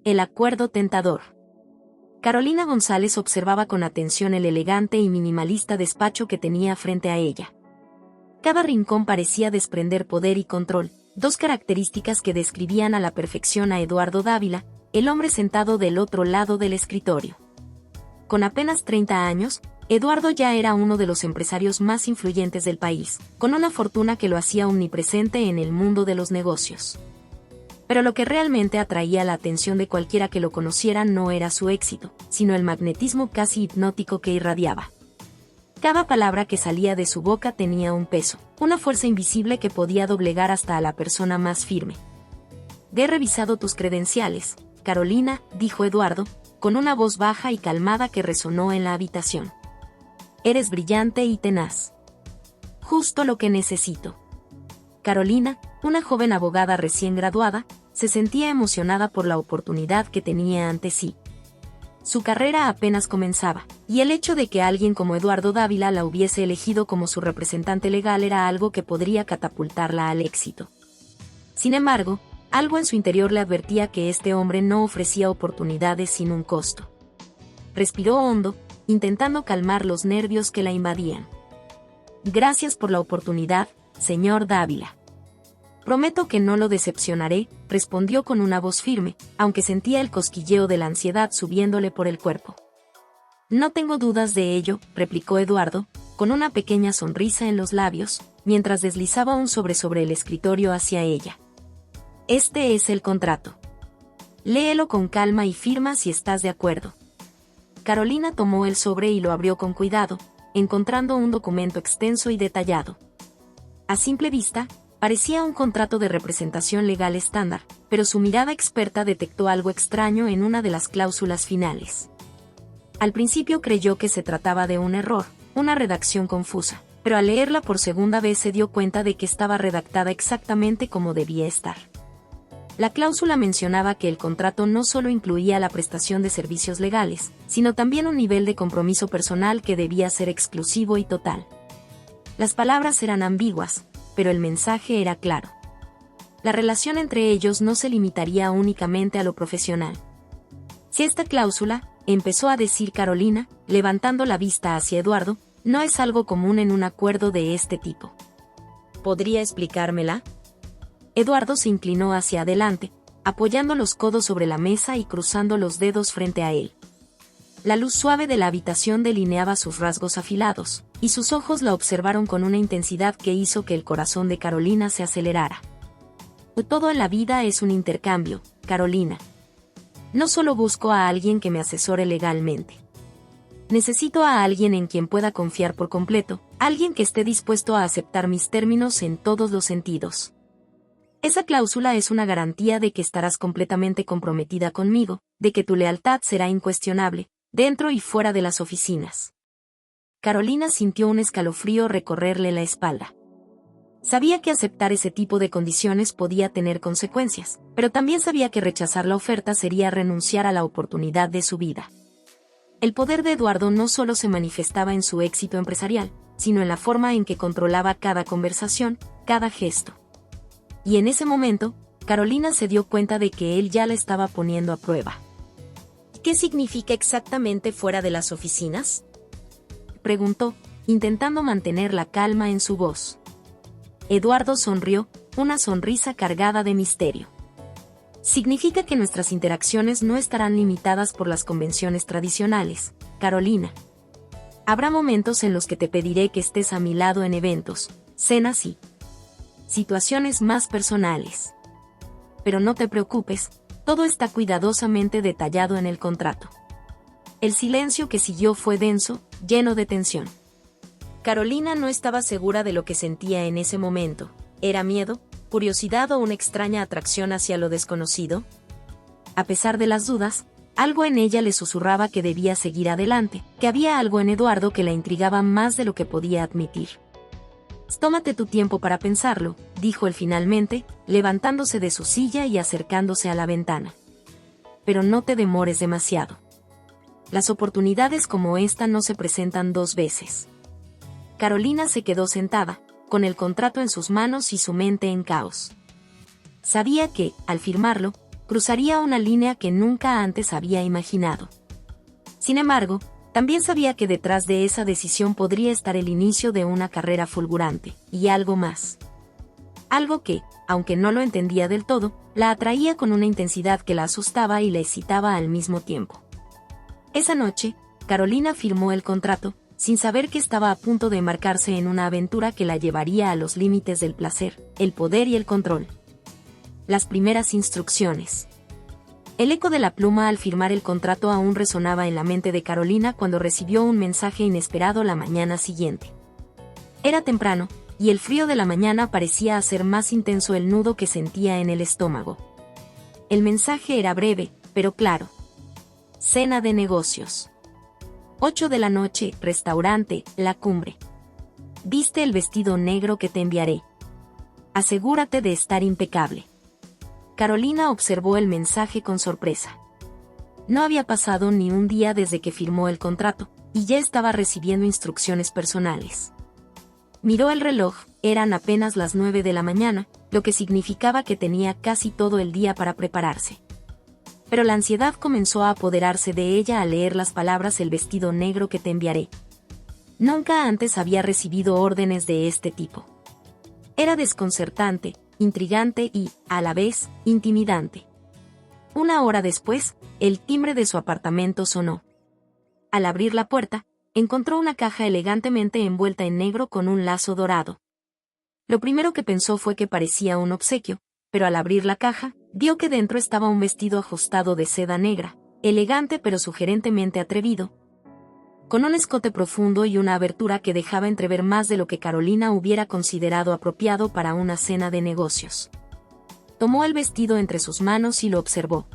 El acuerdo tentador. Carolina González observaba con atención el elegante y minimalista despacho que tenía frente a ella. Cada rincón parecía desprender poder y control, dos características que describían a la perfección a Eduardo Dávila, el hombre sentado del otro lado del escritorio. Con apenas 30 años, Eduardo ya era uno de los empresarios más influyentes del país, con una fortuna que lo hacía omnipresente en el mundo de los negocios. Pero lo que realmente atraía la atención de cualquiera que lo conociera no era su éxito, sino el magnetismo casi hipnótico que irradiaba. Cada palabra que salía de su boca tenía un peso, una fuerza invisible que podía doblegar hasta a la persona más firme. «He revisado tus credenciales, Carolina», dijo Eduardo, con una voz baja y calmada que resonó en la habitación. «Eres brillante y tenaz. Justo lo que necesito». Carolina, una joven abogada recién graduada, se sentía emocionada por la oportunidad que tenía ante sí. Su carrera apenas comenzaba, y el hecho de que alguien como Eduardo Dávila la hubiese elegido como su representante legal era algo que podría catapultarla al éxito. Sin embargo, algo en su interior le advertía que este hombre no ofrecía oportunidades sin un costo. Respiró hondo, intentando calmar los nervios que la invadían. «Gracias por la oportunidad, señor Dávila. Prometo que no lo decepcionaré», respondió con una voz firme, aunque sentía el cosquilleo de la ansiedad subiéndole por el cuerpo. «No tengo dudas de ello», replicó Eduardo, con una pequeña sonrisa en los labios, mientras deslizaba un sobre el escritorio hacia ella. «Este es el contrato. Léelo con calma y firma si estás de acuerdo». Carolina tomó el sobre y lo abrió con cuidado, encontrando un documento extenso y detallado. A simple vista, parecía un contrato de representación legal estándar, pero su mirada experta detectó algo extraño en una de las cláusulas finales. Al principio creyó que se trataba de un error, una redacción confusa, pero al leerla por segunda vez se dio cuenta de que estaba redactada exactamente como debía estar. La cláusula mencionaba que el contrato no solo incluía la prestación de servicios legales, sino también un nivel de compromiso personal que debía ser exclusivo y total. Las palabras eran ambiguas, pero el mensaje era claro. La relación entre ellos no se limitaría únicamente a lo profesional. Si esta cláusula, empezó a decir Carolina, levantando la vista hacia Eduardo, no es algo común en un acuerdo de este tipo. ¿Podría explicármela? Eduardo se inclinó hacia adelante, apoyando los codos sobre la mesa y cruzando los dedos frente a él. La luz suave de la habitación delineaba sus rasgos afilados, y sus ojos la observaron con una intensidad que hizo que el corazón de Carolina se acelerara. Todo en la vida es un intercambio, Carolina. No solo busco a alguien que me asesore legalmente. Necesito a alguien en quien pueda confiar por completo, alguien que esté dispuesto a aceptar mis términos en todos los sentidos. Esa cláusula es una garantía de que estarás completamente comprometida conmigo, de que tu lealtad será incuestionable, dentro y fuera de las oficinas. Carolina sintió un escalofrío recorrerle la espalda. Sabía que aceptar ese tipo de condiciones podía tener consecuencias, pero también sabía que rechazar la oferta sería renunciar a la oportunidad de su vida. El poder de Eduardo no solo se manifestaba en su éxito empresarial, sino en la forma en que controlaba cada conversación, cada gesto. Y en ese momento, Carolina se dio cuenta de que él ya la estaba poniendo a prueba. «¿Qué significa exactamente fuera de las oficinas?», preguntó, intentando mantener la calma en su voz. Eduardo sonrió, una sonrisa cargada de misterio. «Significa que nuestras interacciones no estarán limitadas por las convenciones tradicionales, Carolina. Habrá momentos en los que te pediré que estés a mi lado en eventos, cenas y situaciones más personales. Pero no te preocupes, todo está cuidadosamente detallado en el contrato». El silencio que siguió fue denso, lleno de tensión. Carolina no estaba segura de lo que sentía en ese momento. ¿Era miedo, curiosidad o una extraña atracción hacia lo desconocido? A pesar de las dudas, algo en ella le susurraba que debía seguir adelante, que había algo en Eduardo que la intrigaba más de lo que podía admitir. «Tómate tu tiempo para pensarlo», dijo él finalmente, levantándose de su silla y acercándose a la ventana. «Pero no te demores demasiado. Las oportunidades como esta no se presentan dos veces». Carolina se quedó sentada, con el contrato en sus manos y su mente en caos. Sabía que, al firmarlo, cruzaría una línea que nunca antes había imaginado. Sin embargo, también sabía que detrás de esa decisión podría estar el inicio de una carrera fulgurante, y algo más. Algo que, aunque no lo entendía del todo, la atraía con una intensidad que la asustaba y la excitaba al mismo tiempo. Esa noche, Carolina firmó el contrato, sin saber que estaba a punto de embarcarse en una aventura que la llevaría a los límites del placer, el poder y el control. Las primeras instrucciones. El eco de la pluma al firmar el contrato aún resonaba en la mente de Carolina cuando recibió un mensaje inesperado la mañana siguiente. Era temprano, y el frío de la mañana parecía hacer más intenso el nudo que sentía en el estómago. El mensaje era breve, pero claro. Cena de negocios. 8 de la noche, restaurante, La Cumbre. Viste el vestido negro que te enviaré. Asegúrate de estar impecable. Carolina observó el mensaje con sorpresa. No había pasado ni un día desde que firmó el contrato, y ya estaba recibiendo instrucciones personales. Miró el reloj, eran apenas las 9 de la mañana, lo que significaba que tenía casi todo el día para prepararse. Pero la ansiedad comenzó a apoderarse de ella al leer las palabras el vestido negro que te enviaré. Nunca antes había recibido órdenes de este tipo. Era desconcertante, intrigante y, a la vez, intimidante. Una hora después, el timbre de su apartamento sonó. Al abrir la puerta, encontró una caja elegantemente envuelta en negro con un lazo dorado. Lo primero que pensó fue que parecía un obsequio, pero al abrir la caja, vio que dentro estaba un vestido ajustado de seda negra, elegante pero sugerentemente atrevido, con un escote profundo y una abertura que dejaba entrever más de lo que Carolina hubiera considerado apropiado para una cena de negocios. Tomó el vestido entre sus manos y lo observó.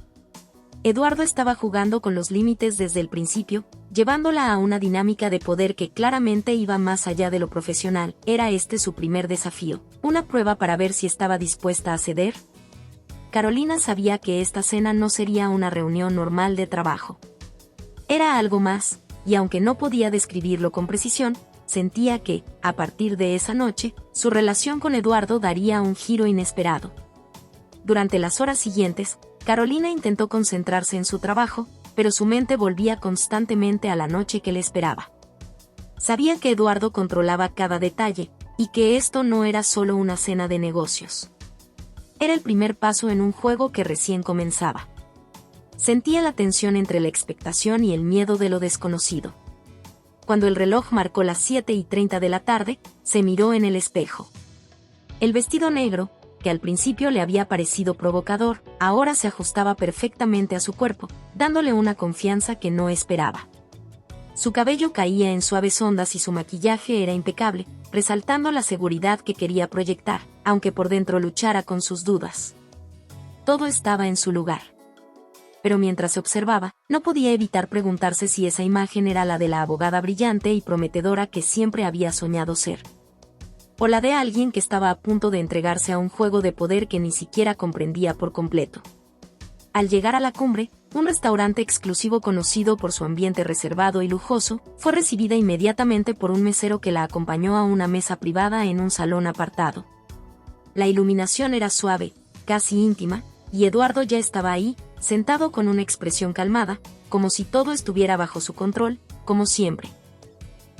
Eduardo estaba jugando con los límites desde el principio, llevándola a una dinámica de poder que claramente iba más allá de lo profesional. ¿Era este su primer desafío, una prueba para ver si estaba dispuesta a ceder? Carolina sabía que esta cena no sería una reunión normal de trabajo. Era algo más, y aunque no podía describirlo con precisión, sentía que, a partir de esa noche, su relación con Eduardo daría un giro inesperado. Durante las horas siguientes, Carolina intentó concentrarse en su trabajo, pero su mente volvía constantemente a la noche que le esperaba. Sabía que Eduardo controlaba cada detalle, y que esto no era solo una cena de negocios. Era el primer paso en un juego que recién comenzaba. Sentía la tensión entre la expectación y el miedo de lo desconocido. Cuando el reloj marcó las 7:30 de la tarde, se miró en el espejo. El vestido negro, que al principio le había parecido provocador, ahora se ajustaba perfectamente a su cuerpo, dándole una confianza que no esperaba. Su cabello caía en suaves ondas y su maquillaje era impecable, resaltando la seguridad que quería proyectar, aunque por dentro luchara con sus dudas. Todo estaba en su lugar. Pero mientras se observaba, no podía evitar preguntarse si esa imagen era la de la abogada brillante y prometedora que siempre había soñado ser, o la de alguien que estaba a punto de entregarse a un juego de poder que ni siquiera comprendía por completo. Al llegar a la cumbre, un restaurante exclusivo conocido por su ambiente reservado y lujoso, fue recibida inmediatamente por un mesero que la acompañó a una mesa privada en un salón apartado. La iluminación era suave, casi íntima, y Eduardo ya estaba ahí, sentado con una expresión calmada, como si todo estuviera bajo su control, como siempre.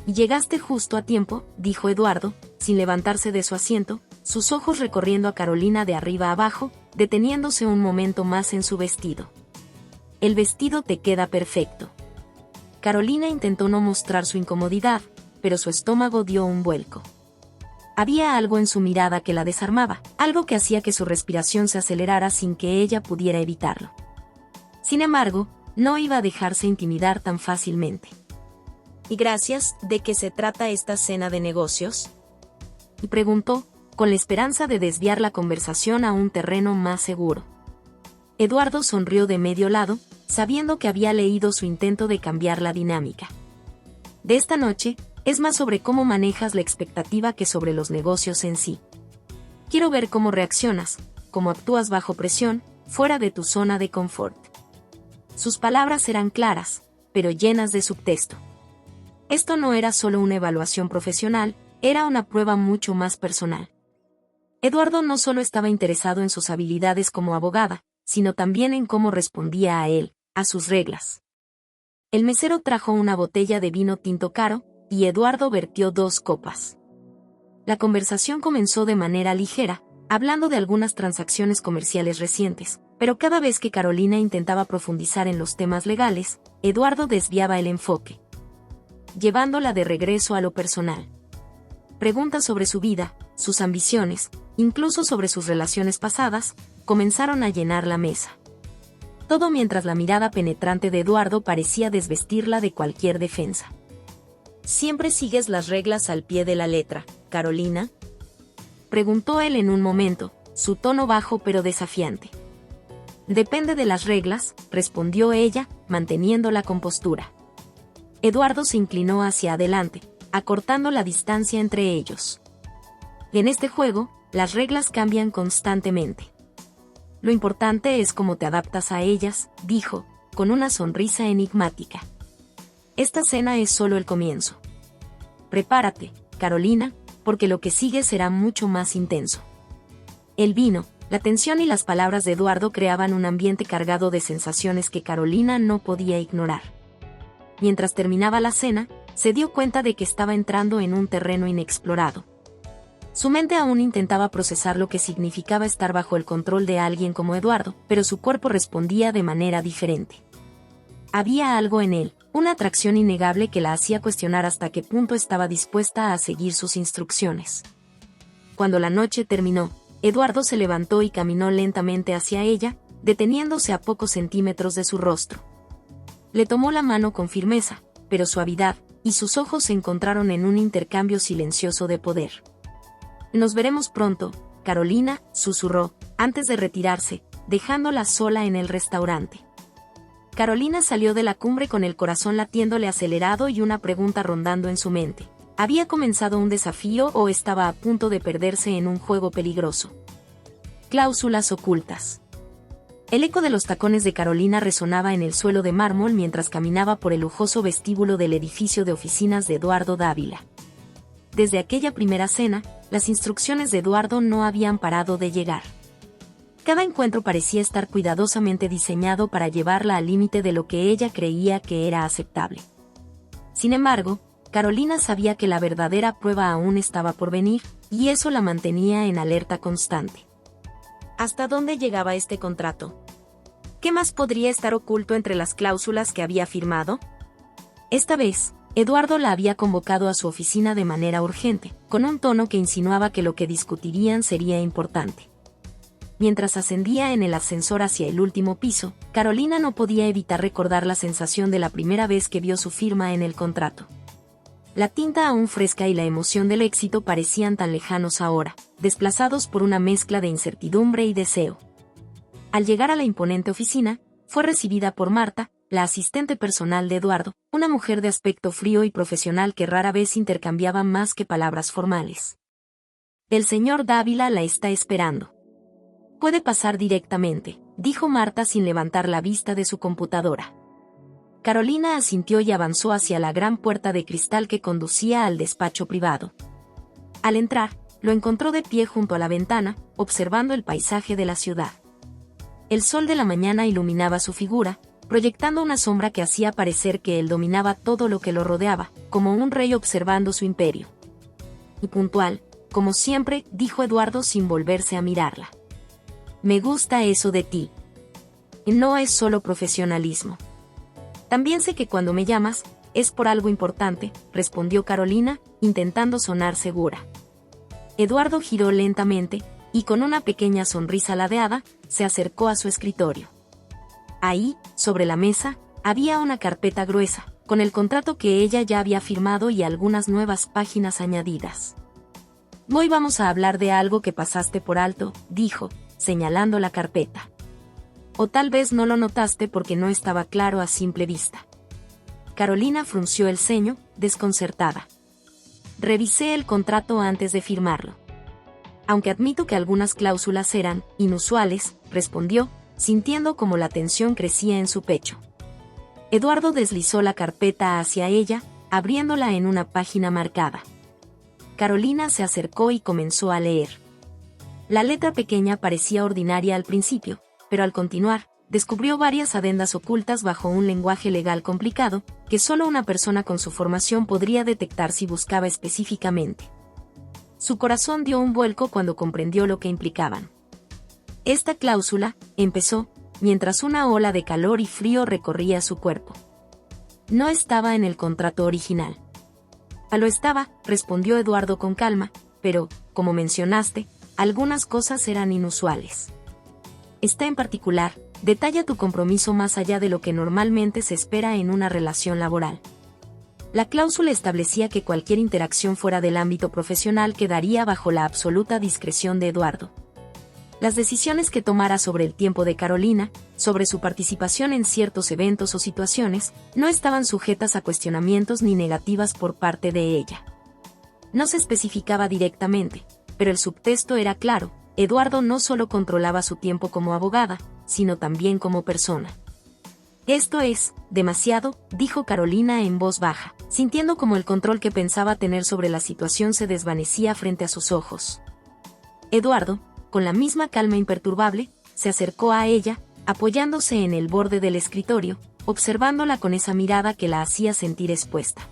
«Llegaste justo a tiempo», dijo Eduardo, sin levantarse de su asiento, sus ojos recorriendo a Carolina de arriba a abajo, deteniéndose un momento más en su vestido. «El vestido te queda perfecto». Carolina intentó no mostrar su incomodidad, pero su estómago dio un vuelco. Había algo en su mirada que la desarmaba, algo que hacía que su respiración se acelerara sin que ella pudiera evitarlo. Sin embargo, no iba a dejarse intimidar tan fácilmente. «¿Y gracias, de qué se trata esta cena de negocios?», y preguntó, con la esperanza de desviar la conversación a un terreno más seguro. Eduardo sonrió de medio lado, sabiendo que había leído su intento de cambiar la dinámica. «De esta noche, es más sobre cómo manejas la expectativa que sobre los negocios en sí. Quiero ver cómo reaccionas, cómo actúas bajo presión, fuera de tu zona de confort». Sus palabras eran claras, pero llenas de subtexto. Esto no era solo una evaluación profesional, era una prueba mucho más personal. Eduardo no solo estaba interesado en sus habilidades como abogada, sino también en cómo respondía a él, a sus reglas. El mesero trajo una botella de vino tinto caro, y Eduardo vertió 2 copas. La conversación comenzó de manera ligera, hablando de algunas transacciones comerciales recientes, pero cada vez que Carolina intentaba profundizar en los temas legales, Eduardo desviaba el enfoque, llevándola de regreso a lo personal. Preguntas sobre su vida, sus ambiciones, incluso sobre sus relaciones pasadas, comenzaron a llenar la mesa. Todo mientras la mirada penetrante de Eduardo parecía desvestirla de cualquier defensa. ¿Siempre sigues las reglas al pie de la letra, Carolina?, preguntó él en un momento, su tono bajo pero desafiante. Depende de las reglas, respondió ella, manteniendo la compostura. Eduardo se inclinó hacia adelante, acortando la distancia entre ellos. En este juego, las reglas cambian constantemente. Lo importante es cómo te adaptas a ellas, dijo, con una sonrisa enigmática. Esta cena es solo el comienzo. Prepárate, Carolina, porque lo que sigue será mucho más intenso. El vino, la tensión y las palabras de Eduardo creaban un ambiente cargado de sensaciones que Carolina no podía ignorar. Mientras terminaba la cena, se dio cuenta de que estaba entrando en un terreno inexplorado. Su mente aún intentaba procesar lo que significaba estar bajo el control de alguien como Eduardo, pero su cuerpo respondía de manera diferente. Había algo en él, una atracción innegable que la hacía cuestionar hasta qué punto estaba dispuesta a seguir sus instrucciones. Cuando la noche terminó, Eduardo se levantó y caminó lentamente hacia ella, deteniéndose a pocos centímetros de su rostro. Le tomó la mano con firmeza, pero suavidad, y sus ojos se encontraron en un intercambio silencioso de poder. Nos veremos pronto, Carolina, susurró, antes de retirarse, dejándola sola en el restaurante. Carolina salió de la cumbre con el corazón latiéndole acelerado y una pregunta rondando en su mente. ¿Había comenzado un desafío o estaba a punto de perderse en un juego peligroso? Cláusulas ocultas. El eco de los tacones de Carolina resonaba en el suelo de mármol mientras caminaba por el lujoso vestíbulo del edificio de oficinas de Eduardo Dávila. Desde aquella primera cena, las instrucciones de Eduardo no habían parado de llegar. Cada encuentro parecía estar cuidadosamente diseñado para llevarla al límite de lo que ella creía que era aceptable. Sin embargo, Carolina sabía que la verdadera prueba aún estaba por venir, y eso la mantenía en alerta constante. ¿Hasta dónde llegaba este contrato? ¿Qué más podría estar oculto entre las cláusulas que había firmado? Esta vez, Eduardo la había convocado a su oficina de manera urgente, con un tono que insinuaba que lo que discutirían sería importante. Mientras ascendía en el ascensor hacia el último piso, Carolina no podía evitar recordar la sensación de la primera vez que vio su firma en el contrato. La tinta aún fresca y la emoción del éxito parecían tan lejanos ahora, desplazados por una mezcla de incertidumbre y deseo. Al llegar a la imponente oficina, fue recibida por Marta, la asistente personal de Eduardo, una mujer de aspecto frío y profesional que rara vez intercambiaba más que palabras formales. El señor Dávila la está esperando. Puede pasar directamente, dijo Marta sin levantar la vista de su computadora. Carolina asintió y avanzó hacia la gran puerta de cristal que conducía al despacho privado. Al entrar, lo encontró de pie junto a la ventana, observando el paisaje de la ciudad. El sol de la mañana iluminaba su figura, proyectando una sombra que hacía parecer que él dominaba todo lo que lo rodeaba, como un rey observando su imperio. Y puntual, como siempre, dijo Eduardo sin volverse a mirarla. Me gusta eso de ti. No es solo profesionalismo. También sé que cuando me llamas, es por algo importante, respondió Carolina, intentando sonar segura. Eduardo giró lentamente, y con una pequeña sonrisa ladeada, se acercó a su escritorio. Ahí, sobre la mesa, había una carpeta gruesa, con el contrato que ella ya había firmado y algunas nuevas páginas añadidas. Hoy vamos a hablar de algo que pasaste por alto, dijo, señalando la carpeta. O tal vez no lo notaste porque no estaba claro a simple vista. Carolina frunció el ceño, desconcertada. Revisé el contrato antes de firmarlo. Aunque admito que algunas cláusulas eran inusuales, respondió, sintiendo como la tensión crecía en su pecho. Eduardo deslizó la carpeta hacia ella, abriéndola en una página marcada. Carolina se acercó y comenzó a leer. La letra pequeña parecía ordinaria al principio, pero al continuar, descubrió varias adendas ocultas bajo un lenguaje legal complicado, que solo una persona con su formación podría detectar si buscaba específicamente. Su corazón dio un vuelco cuando comprendió lo que implicaban. Esta cláusula, empezó, mientras una ola de calor y frío recorría su cuerpo. No estaba en el contrato original. Lo estaba, respondió Eduardo con calma, pero, como mencionaste, algunas cosas eran inusuales. Esta en particular, detalla tu compromiso más allá de lo que normalmente se espera en una relación laboral. La cláusula establecía que cualquier interacción fuera del ámbito profesional quedaría bajo la absoluta discreción de Eduardo. Las decisiones que tomara sobre el tiempo de Carolina, sobre su participación en ciertos eventos o situaciones, no estaban sujetas a cuestionamientos ni negativas por parte de ella. No se especificaba directamente, pero el subtexto era claro: Eduardo no solo controlaba su tiempo como abogada, sino también como persona. Esto es demasiado, dijo Carolina en voz baja, sintiendo como el control que pensaba tener sobre la situación se desvanecía frente a sus ojos. Eduardo, con la misma calma imperturbable, se acercó a ella, apoyándose en el borde del escritorio, observándola con esa mirada que la hacía sentir expuesta.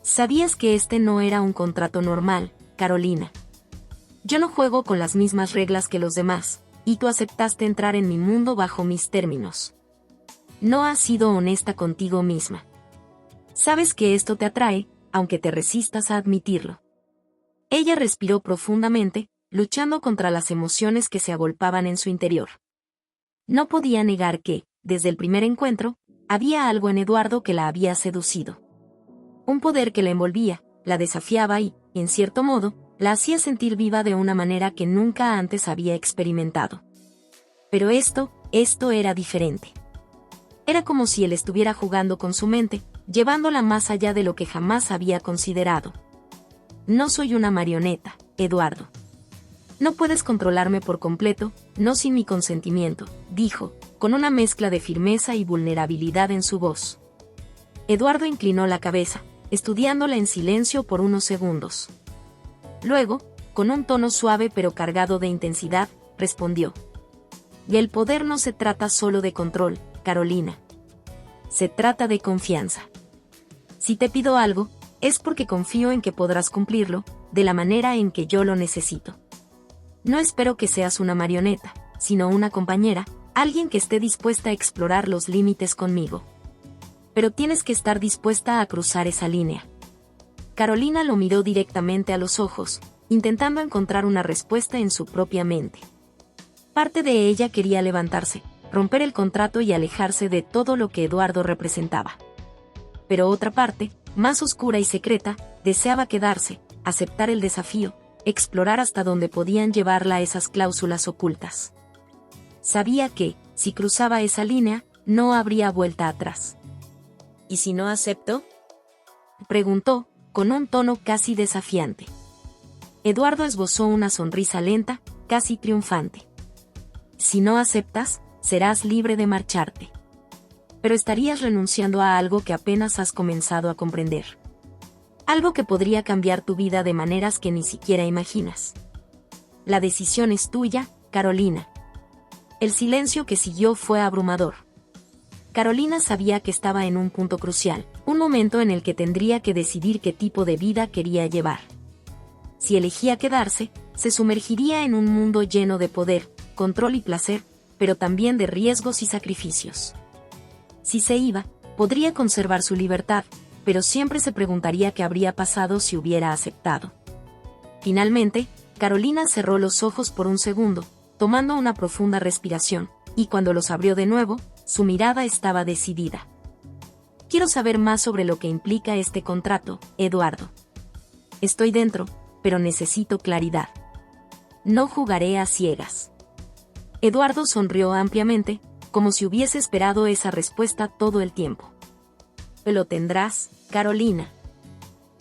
«Sabías que este no era un contrato normal, Carolina. Yo no juego con las mismas reglas que los demás, y tú aceptaste entrar en mi mundo bajo mis términos. No has sido honesta contigo misma. Sabes que esto te atrae, aunque te resistas a admitirlo». Ella respiró profundamente, luchando contra las emociones que se agolpaban en su interior. No podía negar que, desde el primer encuentro, había algo en Eduardo que la había seducido. Un poder que la envolvía, la desafiaba y, en cierto modo, la hacía sentir viva de una manera que nunca antes había experimentado. Pero esto era diferente. Era como si él estuviera jugando con su mente, llevándola más allá de lo que jamás había considerado. «No soy una marioneta, Eduardo. No puedes controlarme por completo, no sin mi consentimiento», dijo, con una mezcla de firmeza y vulnerabilidad en su voz. Eduardo inclinó la cabeza, estudiándola en silencio por unos segundos. Luego, con un tono suave pero cargado de intensidad, respondió: «Y el poder no se trata solo de control, Carolina. Se trata de confianza. Si te pido algo, es porque confío en que podrás cumplirlo, de la manera en que yo lo necesito. No espero que seas una marioneta, sino una compañera, alguien que esté dispuesta a explorar los límites conmigo. Pero tienes que estar dispuesta a cruzar esa línea». Carolina lo miró directamente a los ojos, intentando encontrar una respuesta en su propia mente. Parte de ella quería levantarse, romper el contrato y alejarse de todo lo que Eduardo representaba. Pero otra parte, más oscura y secreta, deseaba quedarse, aceptar el desafío, explorar hasta dónde podían llevarla esas cláusulas ocultas. Sabía que, si cruzaba esa línea, no habría vuelta atrás. «¿Y si no acepto?», preguntó, con un tono casi desafiante. Eduardo esbozó una sonrisa lenta, casi triunfante. «Si no aceptas, serás libre de marcharte. Pero estarías renunciando a algo que apenas has comenzado a comprender. Algo que podría cambiar tu vida de maneras que ni siquiera imaginas. La decisión es tuya, Carolina». El silencio que siguió fue abrumador. Carolina sabía que estaba en un punto crucial, un momento en el que tendría que decidir qué tipo de vida quería llevar. Si elegía quedarse, se sumergiría en un mundo lleno de poder, control y placer, pero también de riesgos y sacrificios. Si se iba, podría conservar su libertad, pero siempre se preguntaría qué habría pasado si hubiera aceptado. Finalmente, Carolina cerró los ojos por un segundo, tomando una profunda respiración, y cuando los abrió de nuevo, su mirada estaba decidida. «Quiero saber más sobre lo que implica este contrato, Eduardo. Estoy dentro, pero necesito claridad. No jugaré a ciegas». Eduardo sonrió ampliamente, como si hubiese esperado esa respuesta todo el tiempo. «Lo tendrás, Carolina.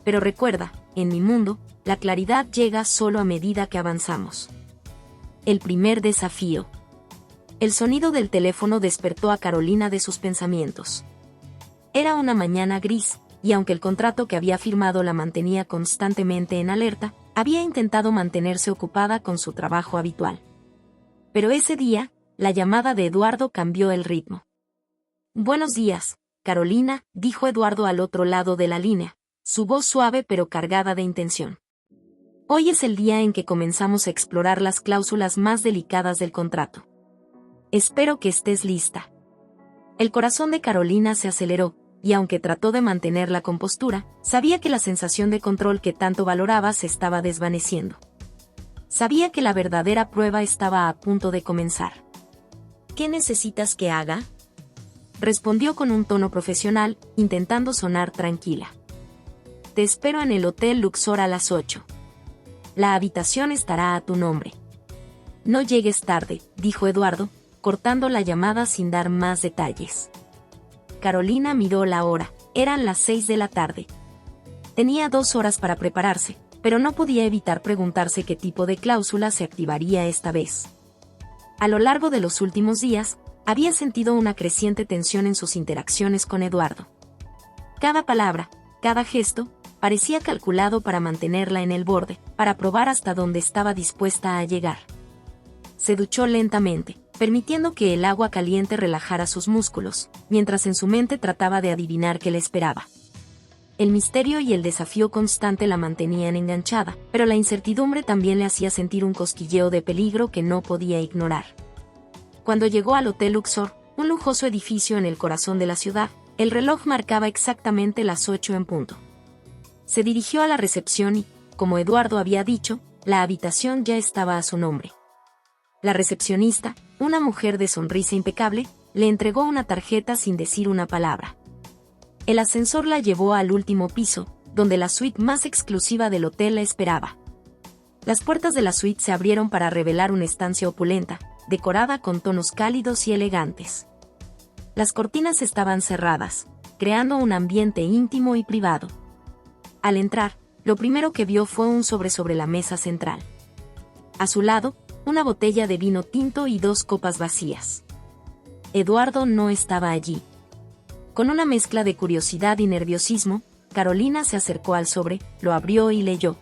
Pero recuerda, en mi mundo, la claridad llega solo a medida que avanzamos». El primer desafío. El sonido del teléfono despertó a Carolina de sus pensamientos. Era una mañana gris, y aunque el contrato que había firmado la mantenía constantemente en alerta, había intentado mantenerse ocupada con su trabajo habitual. Pero ese día, la llamada de Eduardo cambió el ritmo. «Buenos días, Carolina», dijo Eduardo al otro lado de la línea, su voz suave pero cargada de intención. «Hoy es el día en que comenzamos a explorar las cláusulas más delicadas del contrato. Espero que estés lista». El corazón de Carolina se aceleró, y aunque trató de mantener la compostura, sabía que la sensación de control que tanto valoraba se estaba desvaneciendo. Sabía que la verdadera prueba estaba a punto de comenzar. «¿Qué necesitas que haga?», respondió con un tono profesional, intentando sonar tranquila. «Te espero en el Hotel Luxor a las 8. La habitación estará a tu nombre». «No llegues tarde», dijo Eduardo, cortando la llamada sin dar más detalles. Carolina miró la hora, eran las 6 de la tarde. Tenía 2 horas para prepararse, pero no podía evitar preguntarse qué tipo de cláusula se activaría esta vez. A lo largo de los últimos días, había sentido una creciente tensión en sus interacciones con Eduardo. Cada palabra, cada gesto, parecía calculado para mantenerla en el borde, para probar hasta dónde estaba dispuesta a llegar. Se duchó lentamente, permitiendo que el agua caliente relajara sus músculos, mientras en su mente trataba de adivinar qué le esperaba. El misterio y el desafío constante la mantenían enganchada, pero la incertidumbre también le hacía sentir un cosquilleo de peligro que no podía ignorar. Cuando llegó al Hotel Luxor, un lujoso edificio en el corazón de la ciudad, el reloj marcaba exactamente las 8 en punto. Se dirigió a la recepción y, como Eduardo había dicho, la habitación ya estaba a su nombre. La recepcionista, una mujer de sonrisa impecable, le entregó una tarjeta sin decir una palabra. El ascensor la llevó al último piso, donde la suite más exclusiva del hotel la esperaba. Las puertas de la suite se abrieron para revelar una estancia opulenta, decorada con tonos cálidos y elegantes. Las cortinas estaban cerradas, creando un ambiente íntimo y privado. Al entrar, lo primero que vio fue un sobre la mesa central. A su lado, una botella de vino tinto y 2 copas vacías. Eduardo no estaba allí. Con una mezcla de curiosidad y nerviosismo, Carolina se acercó al sobre, lo abrió y leyó.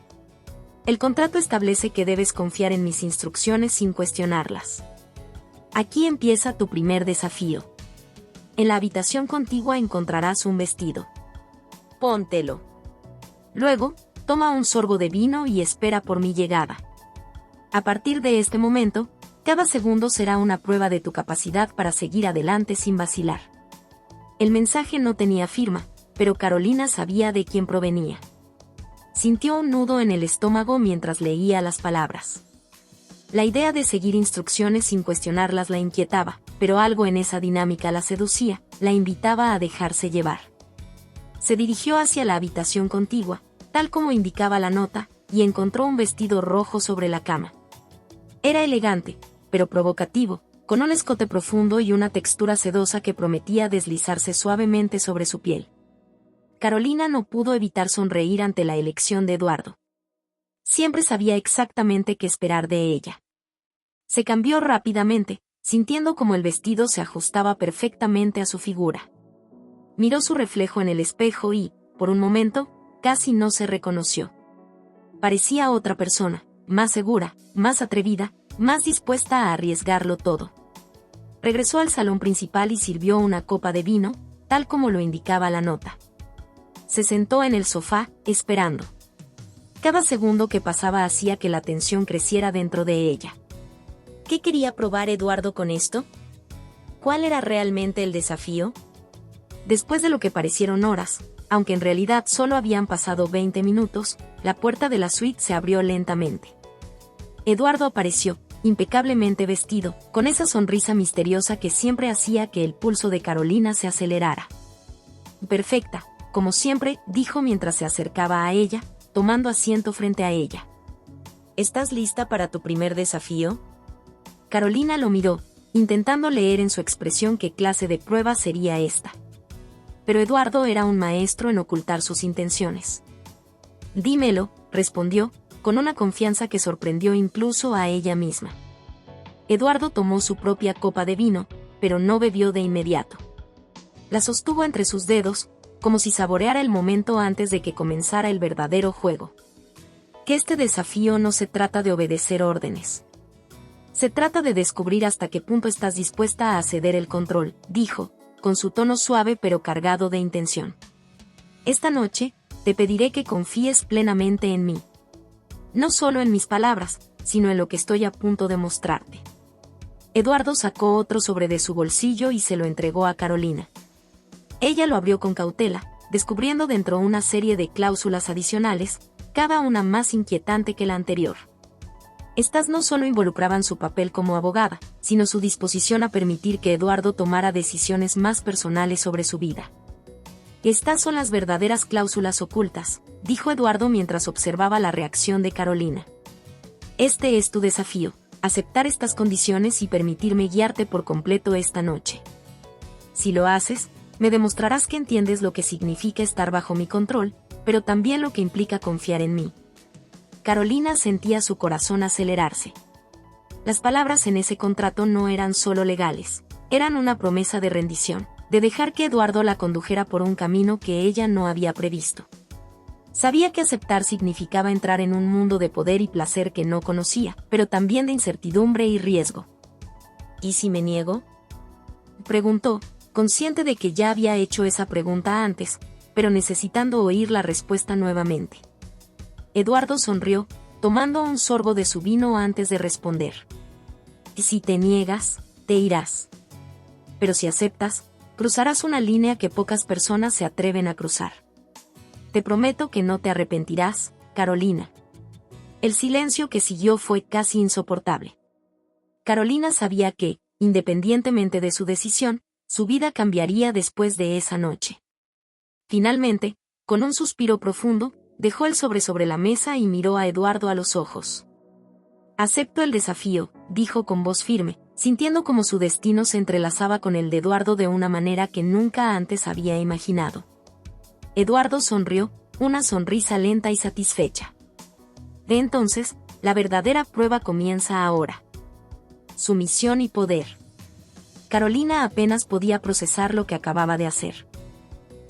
«El contrato establece que debes confiar en mis instrucciones sin cuestionarlas. Aquí empieza tu primer desafío. En la habitación contigua encontrarás un vestido. Póntelo. Luego, toma un sorbo de vino y espera por mi llegada. A partir de este momento, cada segundo será una prueba de tu capacidad para seguir adelante sin vacilar». El mensaje no tenía firma, pero Carolina sabía de quién provenía. Sintió un nudo en el estómago mientras leía las palabras. La idea de seguir instrucciones sin cuestionarlas la inquietaba, pero algo en esa dinámica la seducía, la invitaba a dejarse llevar. Se dirigió hacia la habitación contigua, tal como indicaba la nota, y encontró un vestido rojo sobre la cama. Era elegante, pero provocativo, con un escote profundo y una textura sedosa que prometía deslizarse suavemente sobre su piel. Carolina no pudo evitar sonreír ante la elección de Eduardo. Siempre sabía exactamente qué esperar de ella. Se cambió rápidamente, sintiendo como el vestido se ajustaba perfectamente a su figura. Miró su reflejo en el espejo y, por un momento, casi no se reconoció. Parecía otra persona, más segura, más atrevida, más dispuesta a arriesgarlo todo. Regresó al salón principal y sirvió una copa de vino, tal como lo indicaba la nota. Se sentó en el sofá, esperando. Cada segundo que pasaba hacía que la tensión creciera dentro de ella. ¿Qué quería probar Eduardo con esto? ¿Cuál era realmente el desafío? Después de lo que parecieron horas, aunque en realidad solo habían pasado 20 minutos, la puerta de la suite se abrió lentamente. Eduardo apareció, impecablemente vestido, con esa sonrisa misteriosa que siempre hacía que el pulso de Carolina se acelerara. «Perfecta, como siempre», dijo mientras se acercaba a ella, tomando asiento frente a ella. «¿Estás lista para tu primer desafío?». Carolina lo miró, intentando leer en su expresión qué clase de prueba sería esta. Pero Eduardo era un maestro en ocultar sus intenciones. «Dímelo», respondió, con una confianza que sorprendió incluso a ella misma. Eduardo tomó su propia copa de vino, pero no bebió de inmediato. La sostuvo entre sus dedos, como si saboreara el momento antes de que comenzara el verdadero juego. Que este desafío no se trata de obedecer órdenes. Se trata de descubrir hasta qué punto estás dispuesta a ceder el control, dijo, con su tono suave pero cargado de intención. Esta noche, te pediré que confíes plenamente en mí. No solo en mis palabras, sino en lo que estoy a punto de mostrarte. Eduardo sacó otro sobre de su bolsillo y se lo entregó a Carolina. Ella lo abrió con cautela, descubriendo dentro una serie de cláusulas adicionales, cada una más inquietante que la anterior. Estas no solo involucraban su papel como abogada, sino su disposición a permitir que Eduardo tomara decisiones más personales sobre su vida. Estas son las verdaderas cláusulas ocultas, dijo Eduardo mientras observaba la reacción de Carolina. Este es tu desafío, aceptar estas condiciones y permitirme guiarte por completo esta noche. Si lo haces, me demostrarás que entiendes lo que significa estar bajo mi control, pero también lo que implica confiar en mí. Carolina sentía su corazón acelerarse. Las palabras en ese contrato no eran solo legales, eran una promesa de rendición, de dejar que Eduardo la condujera por un camino que ella no había previsto. Sabía que aceptar significaba entrar en un mundo de poder y placer que no conocía, pero también de incertidumbre y riesgo. ¿Y si me niego?, preguntó, consciente de que ya había hecho esa pregunta antes, pero necesitando oír la respuesta nuevamente. Eduardo sonrió, tomando un sorbo de su vino antes de responder. Si te niegas, te irás. Pero si aceptas, cruzarás una línea que pocas personas se atreven a cruzar. Te prometo que no te arrepentirás, Carolina. El silencio que siguió fue casi insoportable. Carolina sabía que, independientemente de su decisión, su vida cambiaría después de esa noche. Finalmente, con un suspiro profundo, dejó el sobre la mesa y miró a Eduardo a los ojos. Acepto el desafío, dijo con voz firme, sintiendo como su destino se entrelazaba con el de Eduardo de una manera que nunca antes había imaginado. Eduardo sonrió, una sonrisa lenta y satisfecha. De entonces, la verdadera prueba comienza ahora. Sumisión y poder. Carolina apenas podía procesar lo que acababa de hacer.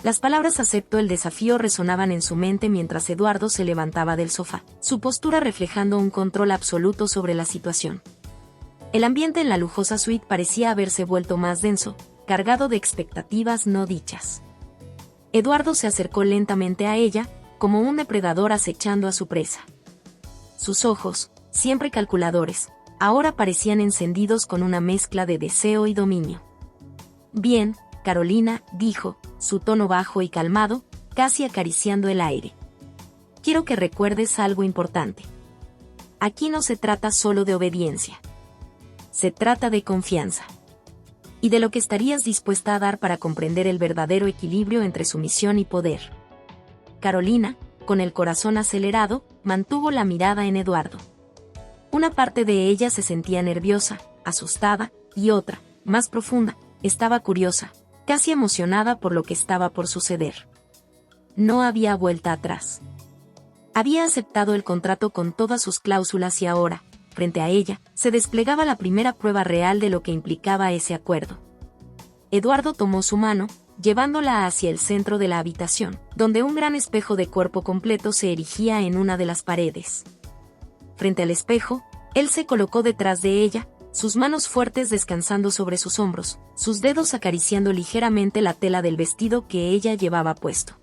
Las palabras acepto el desafío resonaban en su mente mientras Eduardo se levantaba del sofá, su postura reflejando un control absoluto sobre la situación. El ambiente en la lujosa suite parecía haberse vuelto más denso, cargado de expectativas no dichas. Eduardo se acercó lentamente a ella, como un depredador acechando a su presa. Sus ojos, siempre calculadores, ahora parecían encendidos con una mezcla de deseo y dominio. Bien, Carolina, dijo, su tono bajo y calmado, casi acariciando el aire. Quiero que recuerdes algo importante. Aquí no se trata solo de obediencia. Se trata de confianza. Y de lo que estarías dispuesta a dar para comprender el verdadero equilibrio entre sumisión y poder. Carolina, con el corazón acelerado, mantuvo la mirada en Eduardo. Una parte de ella se sentía nerviosa, asustada, y otra, más profunda, estaba curiosa, casi emocionada por lo que estaba por suceder. No había vuelta atrás. Había aceptado el contrato con todas sus cláusulas y ahora, frente a ella, se desplegaba la primera prueba real de lo que implicaba ese acuerdo. Eduardo tomó su mano, llevándola hacia el centro de la habitación, donde un gran espejo de cuerpo completo se erigía en una de las paredes. Frente al espejo, él se colocó detrás de ella, sus manos fuertes descansando sobre sus hombros, sus dedos acariciando ligeramente la tela del vestido que ella llevaba puesto.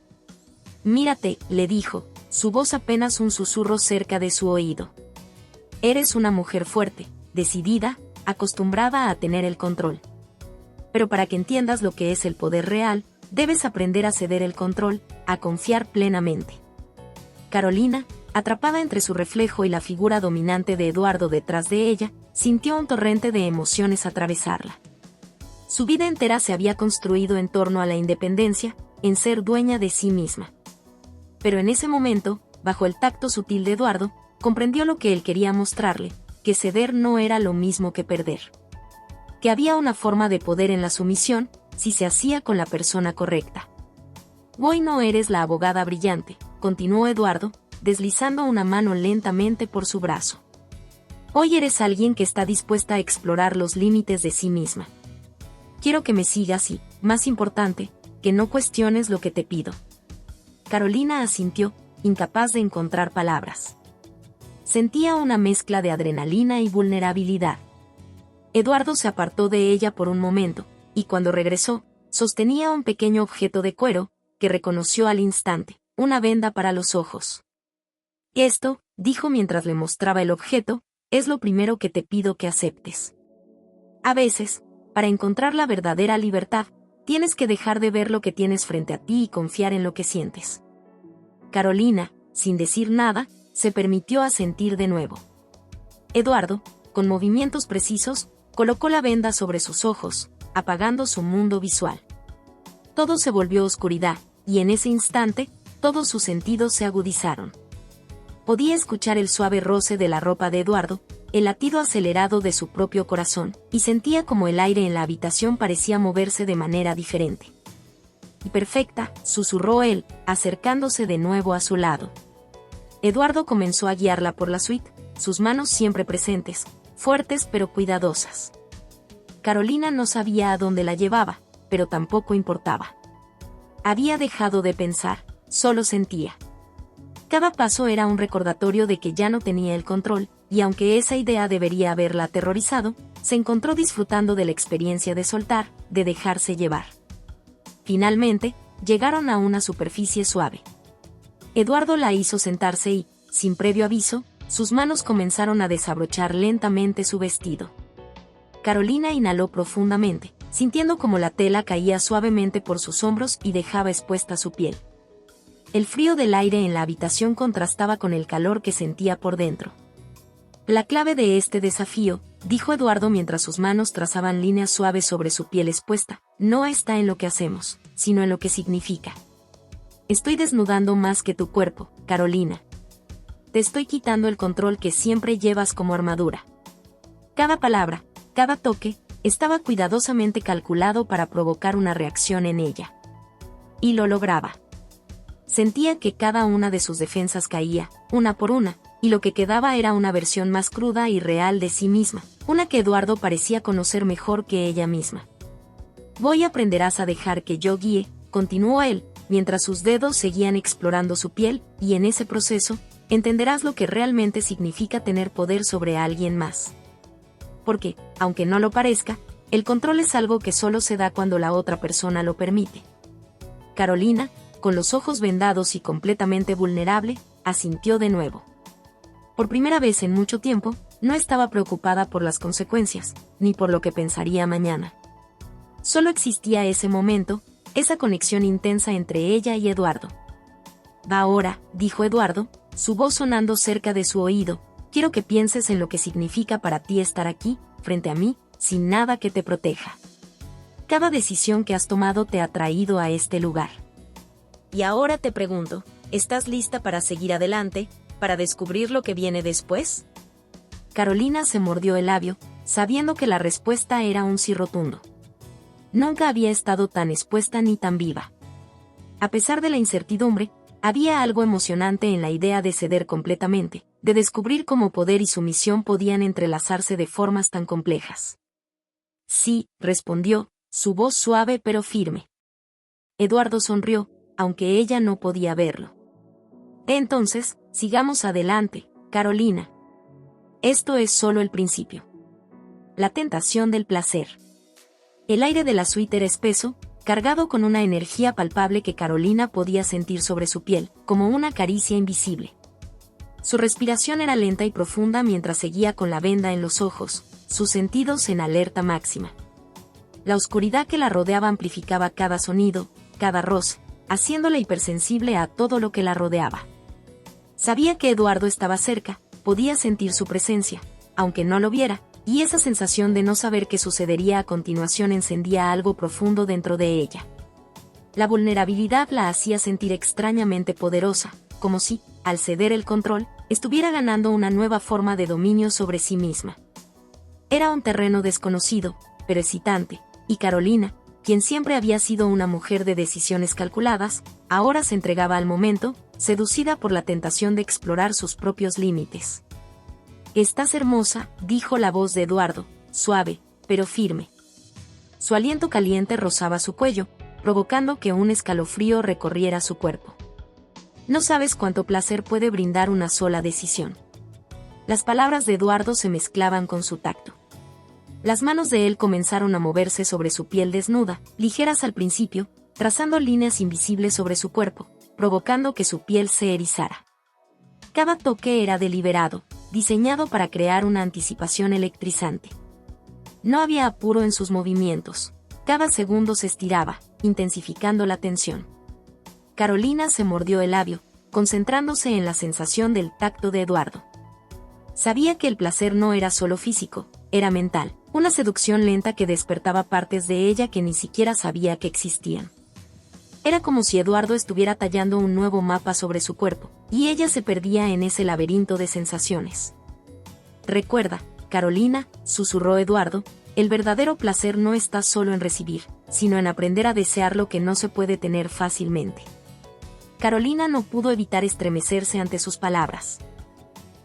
«Mírate», le dijo, su voz apenas un susurro cerca de su oído. «Eres una mujer fuerte, decidida, acostumbrada a tener el control. Pero para que entiendas lo que es el poder real, debes aprender a ceder el control, a confiar plenamente». Carolina, atrapada entre su reflejo y la figura dominante de Eduardo detrás de ella, sintió un torrente de emociones atravesarla. Su vida entera se había construido en torno a la independencia, en ser dueña de sí misma. Pero en ese momento, bajo el tacto sutil de Eduardo, comprendió lo que él quería mostrarle, que ceder no era lo mismo que perder. Que había una forma de poder en la sumisión, si se hacía con la persona correcta. «Hoy no eres la abogada brillante», continuó Eduardo, deslizando una mano lentamente por su brazo. «Hoy eres alguien que está dispuesta a explorar los límites de sí misma. Quiero que me sigas y, más importante, que no cuestiones lo que te pido». Carolina asintió, incapaz de encontrar palabras. Sentía una mezcla de adrenalina y vulnerabilidad. Eduardo se apartó de ella por un momento, y cuando regresó, sostenía un pequeño objeto de cuero, que reconoció al instante, una venda para los ojos. Esto, dijo mientras le mostraba el objeto, es lo primero que te pido que aceptes. A veces, para encontrar la verdadera libertad, tienes que dejar de ver lo que tienes frente a ti y confiar en lo que sientes. Carolina, sin decir nada, se permitió asentir de nuevo. Eduardo, con movimientos precisos, colocó la venda sobre sus ojos, apagando su mundo visual. Todo se volvió oscuridad, y en ese instante, todos sus sentidos se agudizaron. Podía escuchar el suave roce de la ropa de Eduardo, el latido acelerado de su propio corazón, y sentía como el aire en la habitación parecía moverse de manera diferente. «Y perfecta», susurró él, acercándose de nuevo a su lado. Eduardo comenzó a guiarla por la suite, sus manos siempre presentes, fuertes pero cuidadosas. Carolina no sabía a dónde la llevaba, pero tampoco importaba. Había dejado de pensar, solo sentía. Cada paso era un recordatorio de que ya no tenía el control, y aunque esa idea debería haberla aterrorizado, se encontró disfrutando de la experiencia de soltar, de dejarse llevar. Finalmente, llegaron a una superficie suave. Eduardo la hizo sentarse y, sin previo aviso, sus manos comenzaron a desabrochar lentamente su vestido. Carolina inhaló profundamente, sintiendo como la tela caía suavemente por sus hombros y dejaba expuesta su piel. El frío del aire en la habitación contrastaba con el calor que sentía por dentro. La clave de este desafío, dijo Eduardo mientras sus manos trazaban líneas suaves sobre su piel expuesta, no está en lo que hacemos, sino en lo que significa. Estoy desnudando más que tu cuerpo, Carolina. Te estoy quitando el control que siempre llevas como armadura. Cada palabra, cada toque, estaba cuidadosamente calculado para provocar una reacción en ella. Y lo lograba. Sentía que cada una de sus defensas caía, una por una, y lo que quedaba era una versión más cruda y real de sí misma, una que Eduardo parecía conocer mejor que ella misma. «Voy aprenderás a dejar que yo guíe», continuó él, mientras sus dedos seguían explorando su piel, y en ese proceso, entenderás lo que realmente significa tener poder sobre alguien más. Porque, aunque no lo parezca, el control es algo que solo se da cuando la otra persona lo permite. Carolina, con los ojos vendados y completamente vulnerable, asintió de nuevo. Por primera vez en mucho tiempo, no estaba preocupada por las consecuencias, ni por lo que pensaría mañana. Solo existía ese momento, esa conexión intensa entre ella y Eduardo. «Va ahora», dijo Eduardo, su voz sonando cerca de su oído, «quiero que pienses en lo que significa para ti estar aquí, frente a mí, sin nada que te proteja. Cada decisión que has tomado te ha traído a este lugar. Y ahora te pregunto, ¿estás lista para seguir adelante, para descubrir lo que viene después?» Carolina se mordió el labio, sabiendo que la respuesta era un sí rotundo. Nunca había estado tan expuesta ni tan viva. A pesar de la incertidumbre, había algo emocionante en la idea de ceder completamente, de descubrir cómo poder y sumisión podían entrelazarse de formas tan complejas. «Sí», respondió, su voz suave pero firme. Eduardo sonrió, aunque ella no podía verlo. «Entonces, sigamos adelante, Carolina. Esto es solo el principio». La tentación del placer. El aire de la suite era espeso, cargado con una energía palpable que Carolina podía sentir sobre su piel, como una caricia invisible. Su respiración era lenta y profunda mientras seguía con la venda en los ojos, sus sentidos en alerta máxima. La oscuridad que la rodeaba amplificaba cada sonido, cada roce, haciéndola hipersensible a todo lo que la rodeaba. Sabía que Eduardo estaba cerca, podía sentir su presencia, aunque no lo viera, y esa sensación de no saber qué sucedería a continuación encendía algo profundo dentro de ella. La vulnerabilidad la hacía sentir extrañamente poderosa, como si, al ceder el control, estuviera ganando una nueva forma de dominio sobre sí misma. Era un terreno desconocido, pero excitante, y Carolina, quien siempre había sido una mujer de decisiones calculadas, ahora se entregaba al momento, seducida por la tentación de explorar sus propios límites. «Estás hermosa», dijo la voz de Eduardo, suave, pero firme. Su aliento caliente rozaba su cuello, provocando que un escalofrío recorriera su cuerpo. «No sabes cuánto placer puede brindar una sola decisión». Las palabras de Eduardo se mezclaban con su tacto. Las manos de él comenzaron a moverse sobre su piel desnuda, ligeras al principio, trazando líneas invisibles sobre su cuerpo, provocando que su piel se erizara. Cada toque era deliberado, diseñado para crear una anticipación electrizante. No había apuro en sus movimientos. Cada segundo se estiraba, intensificando la tensión. Carolina se mordió el labio, concentrándose en la sensación del tacto de Eduardo. Sabía que el placer no era solo físico, era mental, una seducción lenta que despertaba partes de ella que ni siquiera sabía que existían. Era como si Eduardo estuviera tallando un nuevo mapa sobre su cuerpo, y ella se perdía en ese laberinto de sensaciones. «Recuerda, Carolina», susurró Eduardo, «el verdadero placer no está solo en recibir, sino en aprender a desear lo que no se puede tener fácilmente». Carolina no pudo evitar estremecerse ante sus palabras.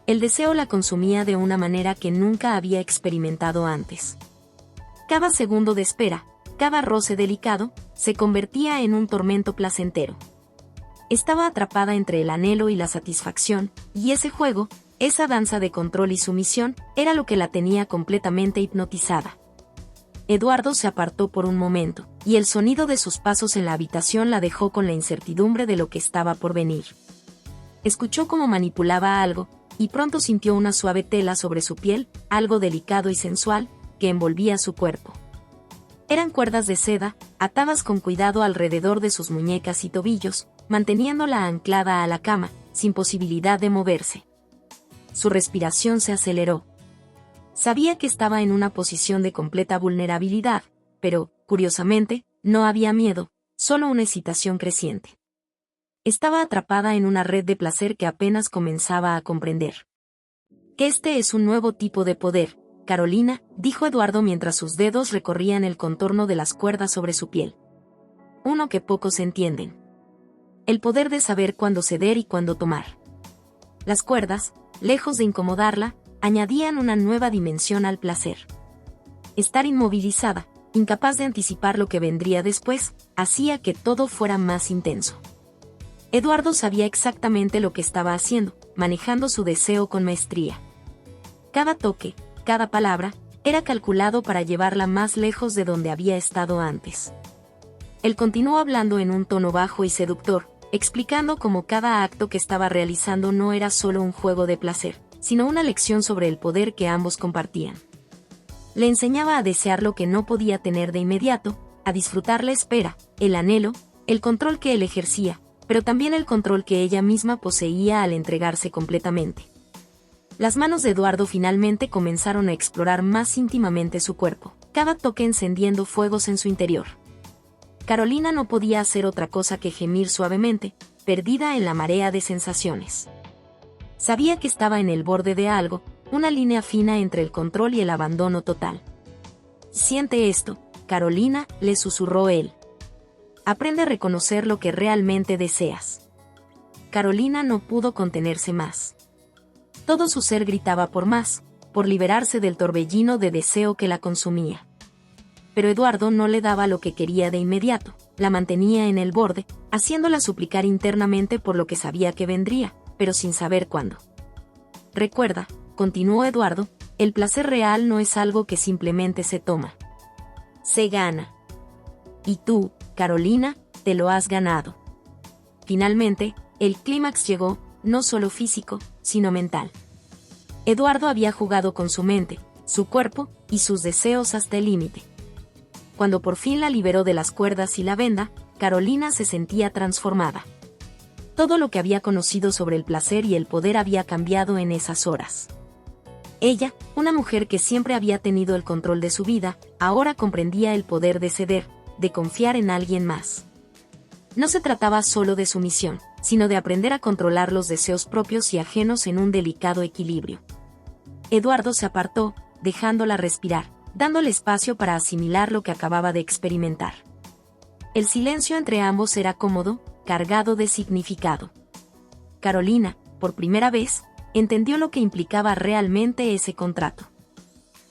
El deseo la consumía de una manera que nunca había experimentado antes. Cada segundo de espera, cada roce delicado, se convertía en un tormento placentero. Estaba atrapada entre el anhelo y la satisfacción, y ese juego, esa danza de control y sumisión, era lo que la tenía completamente hipnotizada. Eduardo se apartó por un momento, y el sonido de sus pasos en la habitación la dejó con la incertidumbre de lo que estaba por venir. Escuchó cómo manipulaba algo, y pronto sintió una suave tela sobre su piel, algo delicado y sensual, que envolvía su cuerpo. Eran cuerdas de seda, atadas con cuidado alrededor de sus muñecas y tobillos, manteniéndola anclada a la cama, sin posibilidad de moverse. Su respiración se aceleró. Sabía que estaba en una posición de completa vulnerabilidad, pero, curiosamente, no había miedo, solo una excitación creciente. Estaba atrapada en una red de placer que apenas comenzaba a comprender. «Que este es un nuevo tipo de poder, Carolina», dijo Eduardo mientras sus dedos recorrían el contorno de las cuerdas sobre su piel. «Uno que pocos entienden. El poder de saber cuándo ceder y cuándo tomar». Las cuerdas, lejos de incomodarla, añadían una nueva dimensión al placer. Estar inmovilizada, incapaz de anticipar lo que vendría después, hacía que todo fuera más intenso. Eduardo sabía exactamente lo que estaba haciendo, manejando su deseo con maestría. Cada toque, cada palabra, era calculado para llevarla más lejos de donde había estado antes. Él continuó hablando en un tono bajo y seductor, explicando cómo cada acto que estaba realizando no era solo un juego de placer, sino una lección sobre el poder que ambos compartían. Le enseñaba a desear lo que no podía tener de inmediato, a disfrutar la espera, el anhelo, el control que él ejercía, pero también el control que ella misma poseía al entregarse completamente. Las manos de Eduardo finalmente comenzaron a explorar más íntimamente su cuerpo, cada toque encendiendo fuegos en su interior. Carolina no podía hacer otra cosa que gemir suavemente, perdida en la marea de sensaciones. Sabía que estaba en el borde de algo, una línea fina entre el control y el abandono total. «Siente esto, Carolina», le susurró él. «Aprende a reconocer lo que realmente deseas». Carolina no pudo contenerse más. Todo su ser gritaba por más, por liberarse del torbellino de deseo que la consumía. Pero Eduardo no le daba lo que quería de inmediato, la mantenía en el borde, haciéndola suplicar internamente por lo que sabía que vendría, pero sin saber cuándo. «Recuerda», continuó Eduardo, «el placer real no es algo que simplemente se toma. Se gana. Y tú, Carolina, te lo has ganado». Finalmente, el clímax llegó, no solo físico, sino mental. Eduardo había jugado con su mente, su cuerpo y sus deseos hasta el límite. Cuando por fin la liberó de las cuerdas y la venda, Carolina se sentía transformada. Todo lo que había conocido sobre el placer y el poder había cambiado en esas horas. Ella, una mujer que siempre había tenido el control de su vida, ahora comprendía el poder de ceder, de confiar en alguien más. No se trataba solo de sumisión, sino de aprender a controlar los deseos propios y ajenos en un delicado equilibrio. Eduardo se apartó, dejándola respirar, dándole espacio para asimilar lo que acababa de experimentar. El silencio entre ambos era cómodo, cargado de significado. Carolina, por primera vez, entendió lo que implicaba realmente ese contrato.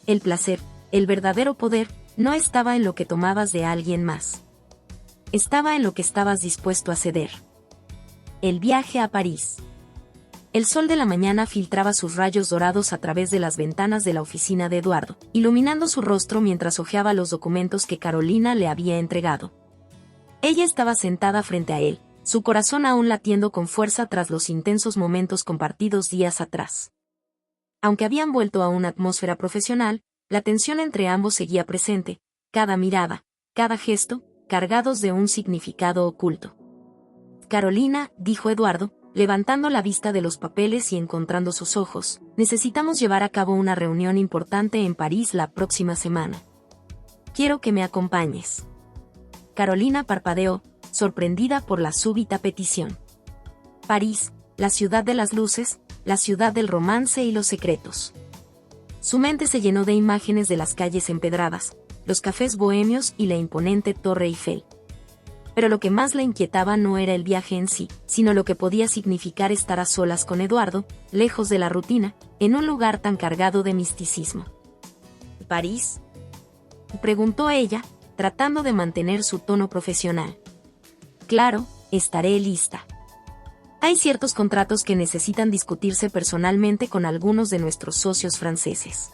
El placer, el verdadero poder, no estaba en lo que tomabas de alguien más. Estaba en lo que estabas dispuesto a ceder. El viaje a París. El sol de la mañana filtraba sus rayos dorados a través de las ventanas de la oficina de Eduardo, iluminando su rostro mientras hojeaba los documentos que Carolina le había entregado. Ella estaba sentada frente a él, su corazón aún latiendo con fuerza tras los intensos momentos compartidos días atrás. Aunque habían vuelto a una atmósfera profesional, la tensión entre ambos seguía presente, cada mirada, cada gesto, cargados de un significado oculto. Carolina, dijo Eduardo, levantando la vista de los papeles y encontrando sus ojos, necesitamos llevar a cabo una reunión importante en París la próxima semana. Quiero que me acompañes. Carolina parpadeó, sorprendida por la súbita petición. París, la ciudad de las luces, la ciudad del romance y los secretos. Su mente se llenó de imágenes de las calles empedradas, los cafés bohemios y la imponente Torre Eiffel. Pero lo que más la inquietaba no era el viaje en sí, sino lo que podía significar estar a solas con Eduardo, lejos de la rutina, en un lugar tan cargado de misticismo. ¿París?, preguntó ella, tratando de mantener su tono profesional. Claro, estaré lista. Hay ciertos contratos que necesitan discutirse personalmente con algunos de nuestros socios franceses.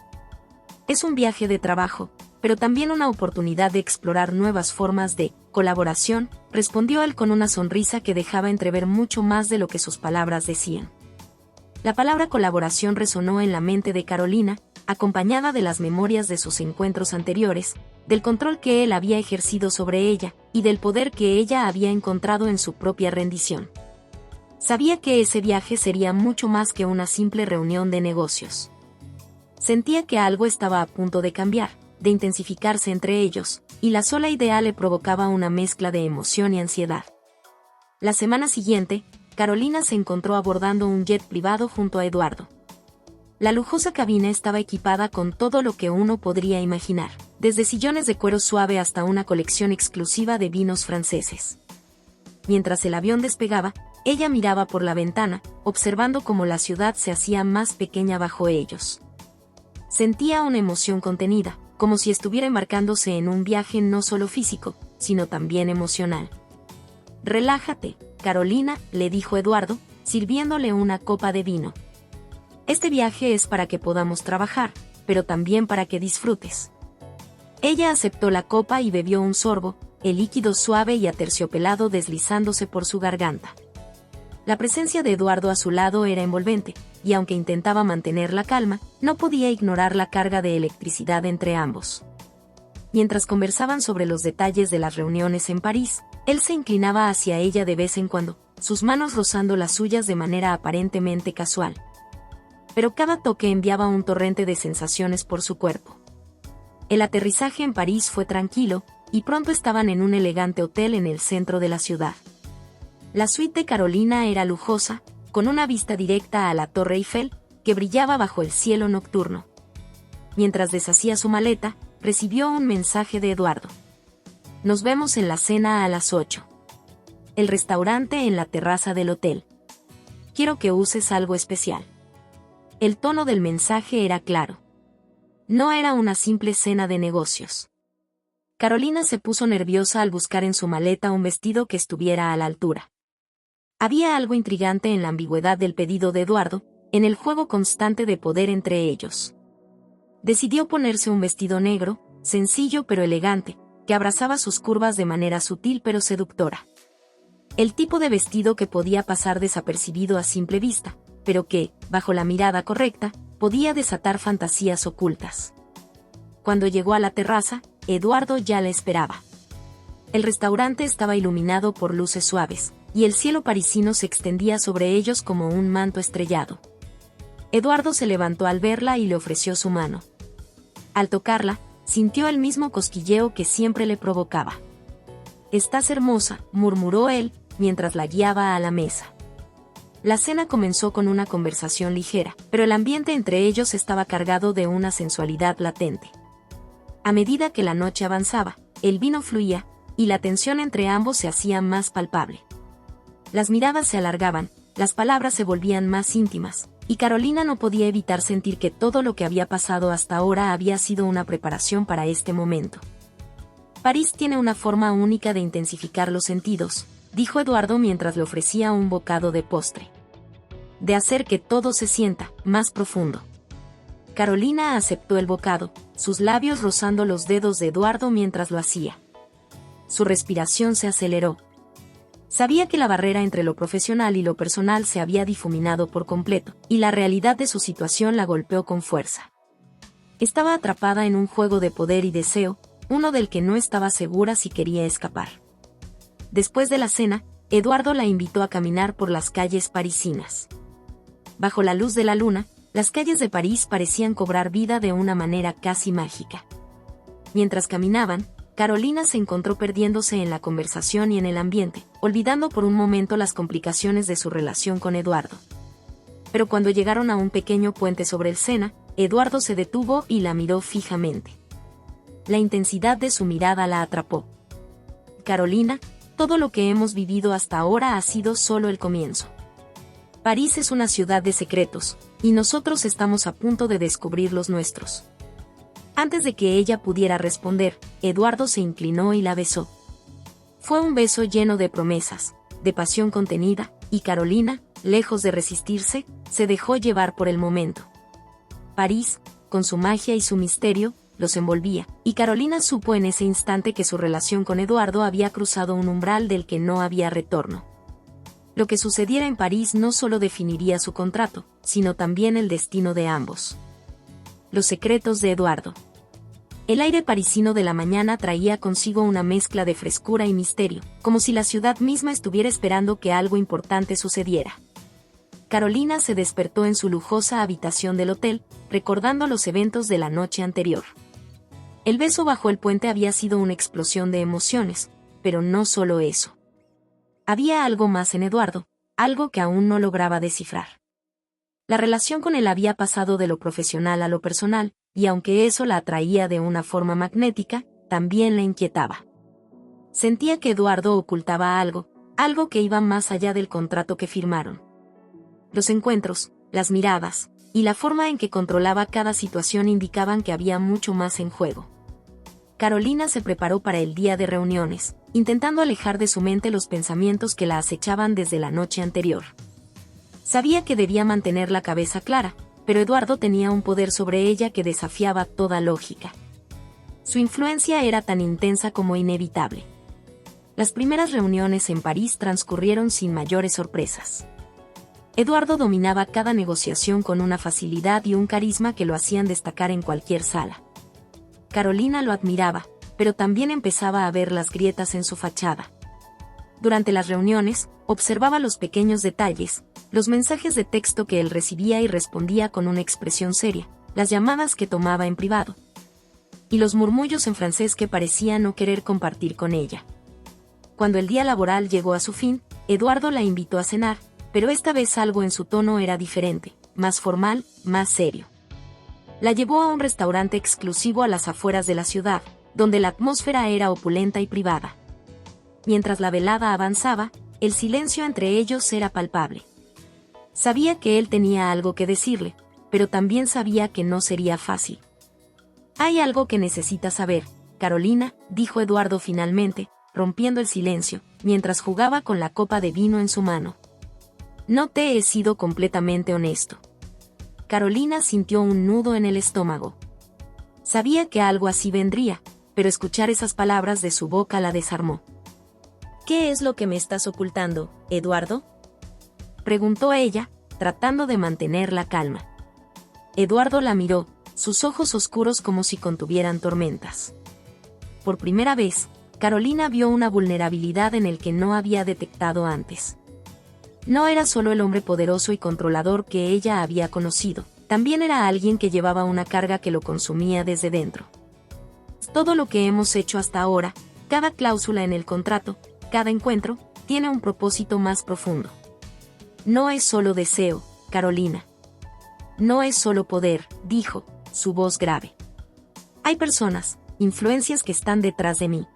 Es un viaje de trabajo, pero también una oportunidad de explorar nuevas formas de colaboración, respondió él con una sonrisa que dejaba entrever mucho más de lo que sus palabras decían. La palabra colaboración resonó en la mente de Carolina, acompañada de las memorias de sus encuentros anteriores, del control que él había ejercido sobre ella, y del poder que ella había encontrado en su propia rendición. Sabía que ese viaje sería mucho más que una simple reunión de negocios. Sentía que algo estaba a punto de cambiar, de intensificarse entre ellos, y la sola idea le provocaba una mezcla de emoción y ansiedad. La semana siguiente, Carolina se encontró abordando un jet privado junto a Eduardo. La lujosa cabina estaba equipada con todo lo que uno podría imaginar, desde sillones de cuero suave hasta una colección exclusiva de vinos franceses. Mientras el avión despegaba, ella miraba por la ventana, observando cómo la ciudad se hacía más pequeña bajo ellos. Sentía una emoción contenida, como si estuviera embarcándose en un viaje no solo físico, sino también emocional. Relájate, Carolina, le dijo Eduardo, sirviéndole una copa de vino. Este viaje es para que podamos trabajar, pero también para que disfrutes. Ella aceptó la copa y bebió un sorbo, el líquido suave y aterciopelado deslizándose por su garganta. La presencia de Eduardo a su lado era envolvente, y aunque intentaba mantener la calma, no podía ignorar la carga de electricidad entre ambos. Mientras conversaban sobre los detalles de las reuniones en París, él se inclinaba hacia ella de vez en cuando, sus manos rozando las suyas de manera aparentemente casual. Pero cada toque enviaba un torrente de sensaciones por su cuerpo. El aterrizaje en París fue tranquilo, y pronto estaban en un elegante hotel en el centro de la ciudad. La suite de Carolina era lujosa, con una vista directa a la Torre Eiffel, que brillaba bajo el cielo nocturno. Mientras deshacía su maleta, recibió un mensaje de Eduardo. Nos vemos en la cena a las 8. El restaurante en la terraza del hotel. Quiero que uses algo especial. El tono del mensaje era claro. No era una simple cena de negocios. Carolina se puso nerviosa al buscar en su maleta un vestido que estuviera a la altura. Había algo intrigante en la ambigüedad del pedido de Eduardo, en el juego constante de poder entre ellos. Decidió ponerse un vestido negro, sencillo pero elegante, que abrazaba sus curvas de manera sutil pero seductora. El tipo de vestido que podía pasar desapercibido a simple vista, pero que, bajo la mirada correcta, podía desatar fantasías ocultas. Cuando llegó a la terraza, Eduardo ya la esperaba. El restaurante estaba iluminado por luces suaves, y el cielo parisino se extendía sobre ellos como un manto estrellado. Eduardo se levantó al verla y le ofreció su mano. Al tocarla, sintió el mismo cosquilleo que siempre le provocaba. «Estás hermosa», murmuró él, mientras la guiaba a la mesa. La cena comenzó con una conversación ligera, pero el ambiente entre ellos estaba cargado de una sensualidad latente. A medida que la noche avanzaba, el vino fluía, y la tensión entre ambos se hacía más palpable. Las miradas se alargaban, las palabras se volvían más íntimas, y Carolina no podía evitar sentir que todo lo que había pasado hasta ahora había sido una preparación para este momento. París tiene una forma única de intensificar los sentidos, dijo Eduardo mientras le ofrecía un bocado de postre. de hacer que todo se sienta más profundo. Carolina aceptó el bocado, sus labios rozando los dedos de Eduardo mientras lo hacía. Su respiración se aceleró. Sabía que la barrera entre lo profesional y lo personal se había difuminado por completo, y la realidad de su situación la golpeó con fuerza. Estaba atrapada en un juego de poder y deseo, uno del que no estaba segura si quería escapar. Después de la cena, Eduardo la invitó a caminar por las calles parisinas. Bajo la luz de la luna, las calles de París parecían cobrar vida de una manera casi mágica. Mientras caminaban, Carolina se encontró perdiéndose en la conversación y en el ambiente, olvidando por un momento las complicaciones de su relación con Eduardo. Pero cuando llegaron a un pequeño puente sobre el Sena, Eduardo se detuvo y la miró fijamente. La intensidad de su mirada la atrapó. Carolina, todo lo que hemos vivido hasta ahora ha sido solo el comienzo. París es una ciudad de secretos, y nosotros estamos a punto de descubrir los nuestros. Antes de que ella pudiera responder, Eduardo se inclinó y la besó. Fue un beso lleno de promesas, de pasión contenida, y Carolina, lejos de resistirse, se dejó llevar por el momento. París, con su magia y su misterio, los envolvía, y Carolina supo en ese instante que su relación con Eduardo había cruzado un umbral del que no había retorno. Lo que sucediera en París no solo definiría su contrato, sino también el destino de ambos. Los secretos de Eduardo. El aire parisino de la mañana traía consigo una mezcla de frescura y misterio, como si la ciudad misma estuviera esperando que algo importante sucediera. Carolina se despertó en su lujosa habitación del hotel, recordando los eventos de la noche anterior. El beso bajo el puente había sido una explosión de emociones, pero no solo eso. Había algo más en Eduardo, algo que aún no lograba descifrar. La relación con él había pasado de lo profesional a lo personal, y aunque eso la atraía de una forma magnética, también la inquietaba. Sentía que Eduardo ocultaba algo que iba más allá del contrato que firmaron. Los encuentros, las miradas, y la forma en que controlaba cada situación indicaban que había mucho más en juego. Carolina se preparó para el día de reuniones, intentando alejar de su mente los pensamientos que la acechaban desde la noche anterior. Sabía que debía mantener la cabeza clara, pero Eduardo tenía un poder sobre ella que desafiaba toda lógica. Su influencia era tan intensa como inevitable. Las primeras reuniones en París transcurrieron sin mayores sorpresas. Eduardo dominaba cada negociación con una facilidad y un carisma que lo hacían destacar en cualquier sala. Carolina lo admiraba, pero también empezaba a ver las grietas en su fachada. Durante las reuniones, observaba los pequeños detalles, los mensajes de texto que él recibía y respondía con una expresión seria, las llamadas que tomaba en privado, y los murmullos en francés que parecía no querer compartir con ella. Cuando el día laboral llegó a su fin, Eduardo la invitó a cenar, pero esta vez algo en su tono era diferente, más formal, más serio. La llevó a un restaurante exclusivo a las afueras de la ciudad, donde la atmósfera era opulenta y privada. Mientras la velada avanzaba, el silencio entre ellos era palpable. Sabía que él tenía algo que decirle, pero también sabía que no sería fácil. «Hay algo que necesitas saber, Carolina», dijo Eduardo finalmente, rompiendo el silencio, mientras jugaba con la copa de vino en su mano. «No te he sido completamente honesto». Carolina sintió un nudo en el estómago. Sabía que algo así vendría, pero escuchar esas palabras de su boca la desarmó. «¿Qué es lo que me estás ocultando, Eduardo?», preguntó ella, tratando de mantener la calma. Eduardo la miró, sus ojos oscuros como si contuvieran tormentas. Por primera vez, Carolina vio una vulnerabilidad en el que no había detectado antes. No era solo el hombre poderoso y controlador que ella había conocido, también era alguien que llevaba una carga que lo consumía desde dentro. Todo lo que hemos hecho hasta ahora, cada cláusula en el contrato, cada encuentro, tiene un propósito más profundo. No es solo deseo, Carolina. No es solo poder, dijo, su voz grave. Hay personas, influencias que están detrás de mí.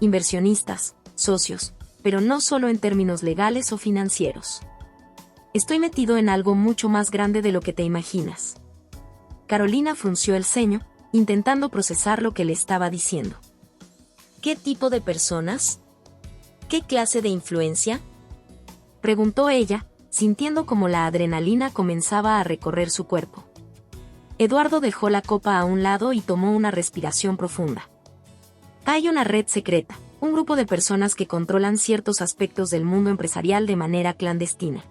Inversionistas, socios, pero no solo en términos legales o financieros. Estoy metido en algo mucho más grande de lo que te imaginas. Carolina frunció el ceño, intentando procesar lo que le estaba diciendo. ¿Qué tipo de personas? ¿Qué clase de influencia?, preguntó ella, sintiendo como la adrenalina comenzaba a recorrer su cuerpo. Eduardo dejó la copa a un lado y tomó una respiración profunda. Hay una red secreta, un grupo de personas que controlan ciertos aspectos del mundo empresarial de manera clandestina.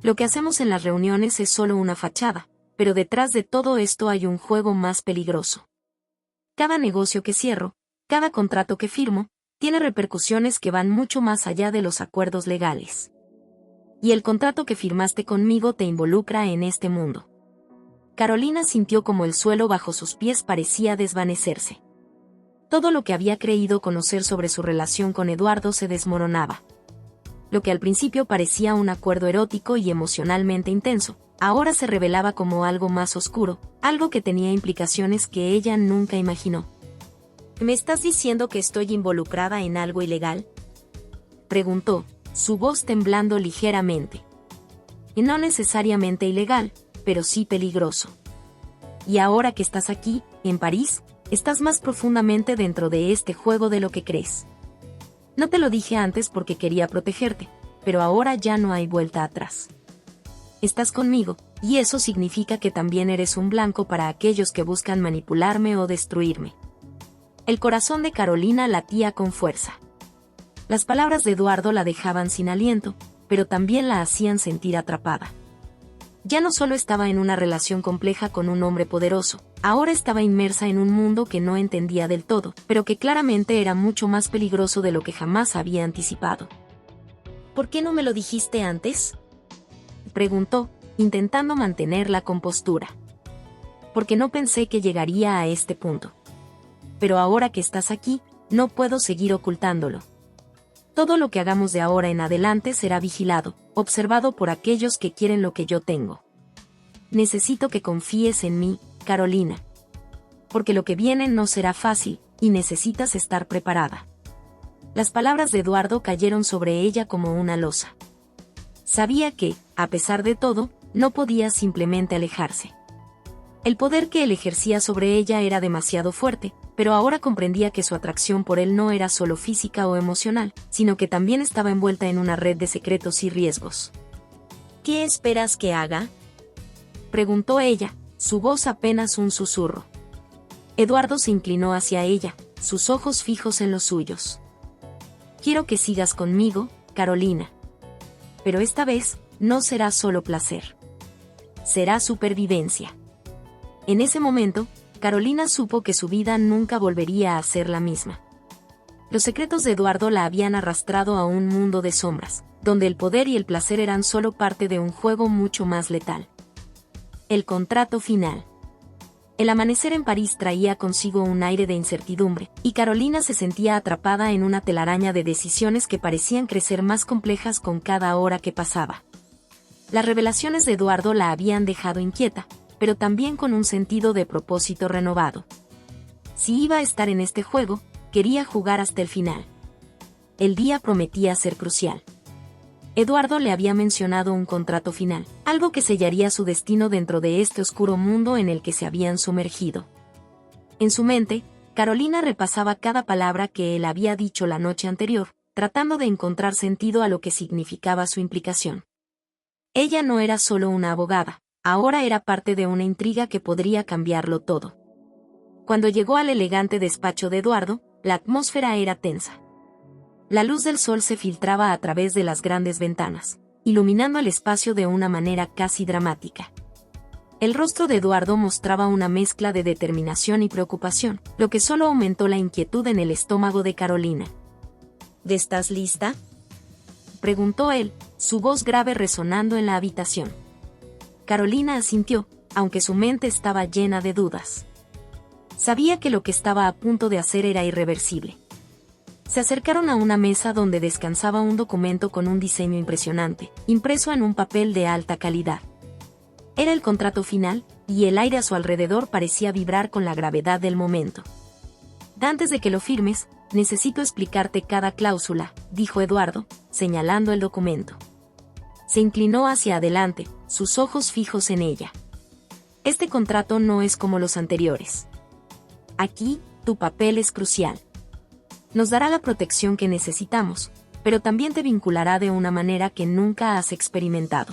Lo que hacemos en las reuniones es solo una fachada, pero detrás de todo esto hay un juego más peligroso. Cada negocio que cierro, cada contrato que firmo, tiene repercusiones que van mucho más allá de los acuerdos legales. Y el contrato que firmaste conmigo te involucra en este mundo. Carolina sintió como el suelo bajo sus pies parecía desvanecerse. Todo lo que había creído conocer sobre su relación con Eduardo se desmoronaba. Lo que al principio parecía un acuerdo erótico y emocionalmente intenso, ahora se revelaba como algo más oscuro, algo que tenía implicaciones que ella nunca imaginó. ¿Me estás diciendo que estoy involucrada en algo ilegal?, preguntó, su voz temblando ligeramente. Y no necesariamente ilegal, pero sí peligroso. Y ahora que estás aquí, en París, estás más profundamente dentro de este juego de lo que crees. No te lo dije antes porque quería protegerte, pero ahora ya no hay vuelta atrás. Estás conmigo, y eso significa que también eres un blanco para aquellos que buscan manipularme o destruirme. El corazón de Carolina latía con fuerza. Las palabras de Eduardo la dejaban sin aliento, pero también la hacían sentir atrapada. Ya no solo estaba en una relación compleja con un hombre poderoso, ahora estaba inmersa en un mundo que no entendía del todo, pero que claramente era mucho más peligroso de lo que jamás había anticipado. ¿Por qué no me lo dijiste antes?, preguntó, intentando mantener la compostura. Porque no pensé que llegaría a este punto. Pero ahora que estás aquí, no puedo seguir ocultándolo. Todo lo que hagamos de ahora en adelante será vigilado, observado por aquellos que quieren lo que yo tengo. Necesito que confíes en mí, Carolina. Porque lo que viene no será fácil, y necesitas estar preparada. Las palabras de Eduardo cayeron sobre ella como una losa. Sabía que, a pesar de todo, no podía simplemente alejarse. El poder que él ejercía sobre ella era demasiado fuerte, pero ahora comprendía que su atracción por él no era solo física o emocional, sino que también estaba envuelta en una red de secretos y riesgos. ¿Qué esperas que haga?, preguntó ella, su voz apenas un susurro. Eduardo se inclinó hacia ella, sus ojos fijos en los suyos. Quiero que sigas conmigo, Carolina. Pero esta vez, no será solo placer. Será supervivencia. En ese momento, Carolina supo que su vida nunca volvería a ser la misma. Los secretos de Eduardo la habían arrastrado a un mundo de sombras, donde el poder y el placer eran solo parte de un juego mucho más letal. El contrato final. El amanecer en París traía consigo un aire de incertidumbre, y Carolina se sentía atrapada en una telaraña de decisiones que parecían crecer más complejas con cada hora que pasaba. Las revelaciones de Eduardo la habían dejado inquieta, pero también con un sentido de propósito renovado. Si iba a estar en este juego, quería jugar hasta el final. El día prometía ser crucial. Eduardo le había mencionado un contrato final, algo que sellaría su destino dentro de este oscuro mundo en el que se habían sumergido. En su mente, Carolina repasaba cada palabra que él había dicho la noche anterior, tratando de encontrar sentido a lo que significaba su implicación. Ella no era solo una abogada, ahora era parte de una intriga que podría cambiarlo todo. Cuando llegó al elegante despacho de Eduardo, la atmósfera era tensa. La luz del sol se filtraba a través de las grandes ventanas, iluminando el espacio de una manera casi dramática. El rostro de Eduardo mostraba una mezcla de determinación y preocupación, lo que solo aumentó la inquietud en el estómago de Carolina. ¿Estás lista?, preguntó él, su voz grave resonando en la habitación. Carolina asintió, aunque su mente estaba llena de dudas. Sabía que lo que estaba a punto de hacer era irreversible. Se acercaron a una mesa donde descansaba un documento con un diseño impresionante, impreso en un papel de alta calidad. Era el contrato final, y el aire a su alrededor parecía vibrar con la gravedad del momento. Antes de que lo firmes, necesito explicarte cada cláusula, dijo Eduardo, señalando el documento. Se inclinó hacia adelante, sus ojos fijos en ella. Este contrato no es como los anteriores. Aquí, tu papel es crucial. Nos dará la protección que necesitamos, pero también te vinculará de una manera que nunca has experimentado.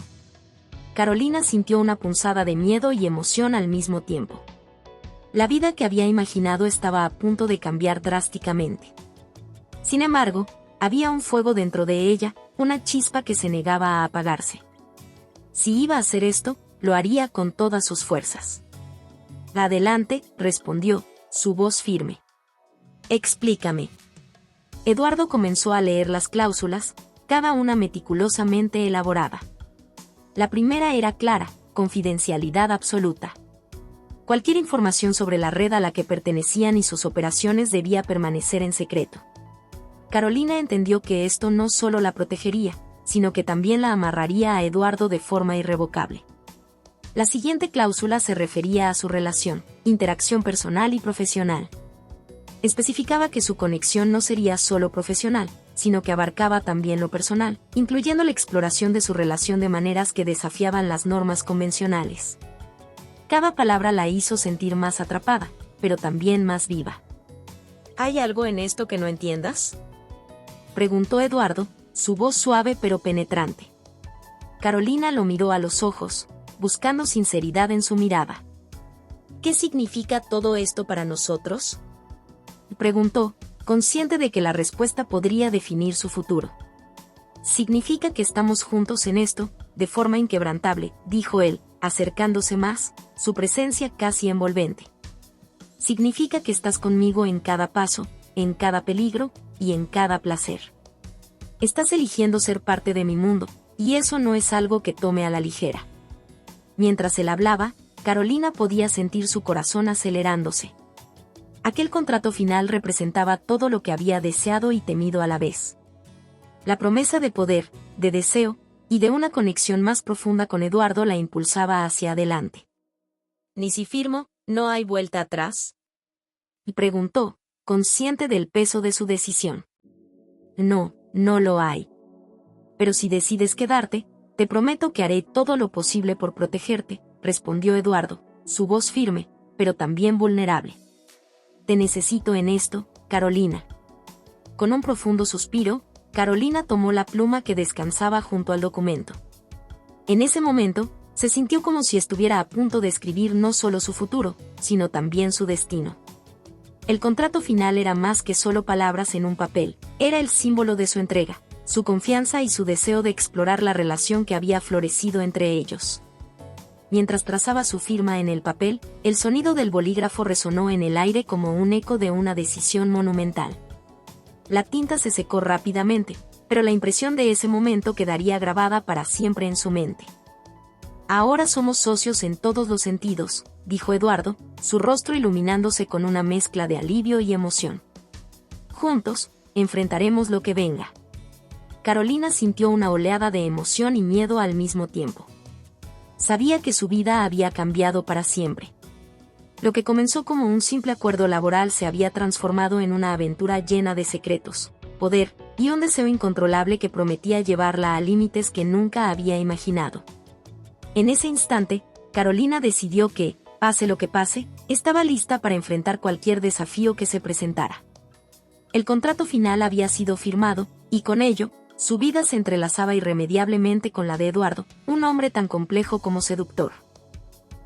Carolina sintió una punzada de miedo y emoción al mismo tiempo. La vida que había imaginado estaba a punto de cambiar drásticamente. Sin embargo, había un fuego dentro de ella, una chispa que se negaba a apagarse. Si iba a hacer esto, lo haría con todas sus fuerzas. Adelante, respondió, su voz firme. Explícame. Eduardo comenzó a leer las cláusulas, cada una meticulosamente elaborada. La primera era clara, confidencialidad absoluta. Cualquier información sobre la red a la que pertenecían y sus operaciones debía permanecer en secreto. Carolina entendió que esto no solo la protegería, sino que también la amarraría a Eduardo de forma irrevocable. La siguiente cláusula se refería a su relación, interacción personal y profesional. Especificaba que su conexión no sería solo profesional, sino que abarcaba también lo personal, incluyendo la exploración de su relación de maneras que desafiaban las normas convencionales. Cada palabra la hizo sentir más atrapada, pero también más viva. ¿Hay algo en esto que no entiendas?, preguntó Eduardo, su voz suave pero penetrante. Carolina lo miró a los ojos, buscando sinceridad en su mirada. ¿Qué significa todo esto para nosotros?, preguntó, consciente de que la respuesta podría definir su futuro. Significa que estamos juntos en esto, de forma inquebrantable, dijo él, acercándose más, su presencia casi envolvente. Significa que estás conmigo en cada paso, en cada peligro, y en cada placer. Estás eligiendo ser parte de mi mundo, y eso no es algo que tome a la ligera. Mientras él hablaba, Carolina podía sentir su corazón acelerándose. Aquel contrato final representaba todo lo que había deseado y temido a la vez. La promesa de poder, de deseo, y de una conexión más profunda con Eduardo la impulsaba hacia adelante. ¿Ni si firmo, no hay vuelta atrás?, preguntó, consciente del peso de su decisión. No, no lo hay. Pero si decides quedarte, te prometo que haré todo lo posible por protegerte, respondió Eduardo, su voz firme, pero también vulnerable. Te necesito en esto, Carolina. Con un profundo suspiro, Carolina tomó la pluma que descansaba junto al documento. En ese momento, se sintió como si estuviera a punto de escribir no solo su futuro, sino también su destino. El contrato final era más que solo palabras en un papel, era el símbolo de su entrega, su confianza y su deseo de explorar la relación que había florecido entre ellos. Mientras trazaba su firma en el papel, el sonido del bolígrafo resonó en el aire como un eco de una decisión monumental. La tinta se secó rápidamente, pero la impresión de ese momento quedaría grabada para siempre en su mente. Ahora somos socios en todos los sentidos, dijo Eduardo, su rostro iluminándose con una mezcla de alivio y emoción. Juntos, enfrentaremos lo que venga. Carolina sintió una oleada de emoción y miedo al mismo tiempo. Sabía que su vida había cambiado para siempre. Lo que comenzó como un simple acuerdo laboral se había transformado en una aventura llena de secretos, poder, y un deseo incontrolable que prometía llevarla a límites que nunca había imaginado. En ese instante, Carolina decidió que, pase lo que pase, estaba lista para enfrentar cualquier desafío que se presentara. El contrato final había sido firmado, y con ello, su vida se entrelazaba irremediablemente con la de Eduardo, un hombre tan complejo como seductor.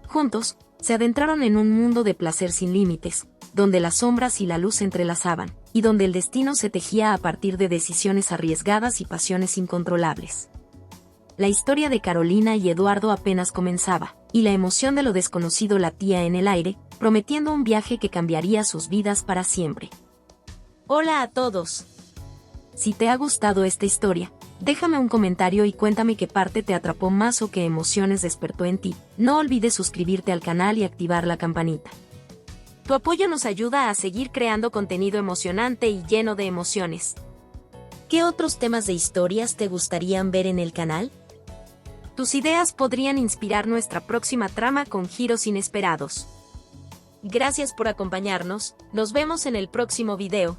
Juntos, se adentraron en un mundo de placer sin límites, donde las sombras y la luz se entrelazaban, y donde el destino se tejía a partir de decisiones arriesgadas y pasiones incontrolables. La historia de Carolina y Eduardo apenas comenzaba, y la emoción de lo desconocido latía en el aire, prometiendo un viaje que cambiaría sus vidas para siempre. Hola a todos. Si te ha gustado esta historia, déjame un comentario y cuéntame qué parte te atrapó más o qué emociones despertó en ti. No olvides suscribirte al canal y activar la campanita. Tu apoyo nos ayuda a seguir creando contenido emocionante y lleno de emociones. ¿Qué otros temas de historias te gustarían ver en el canal? Tus ideas podrían inspirar nuestra próxima trama con giros inesperados. Gracias por acompañarnos, nos vemos en el próximo video.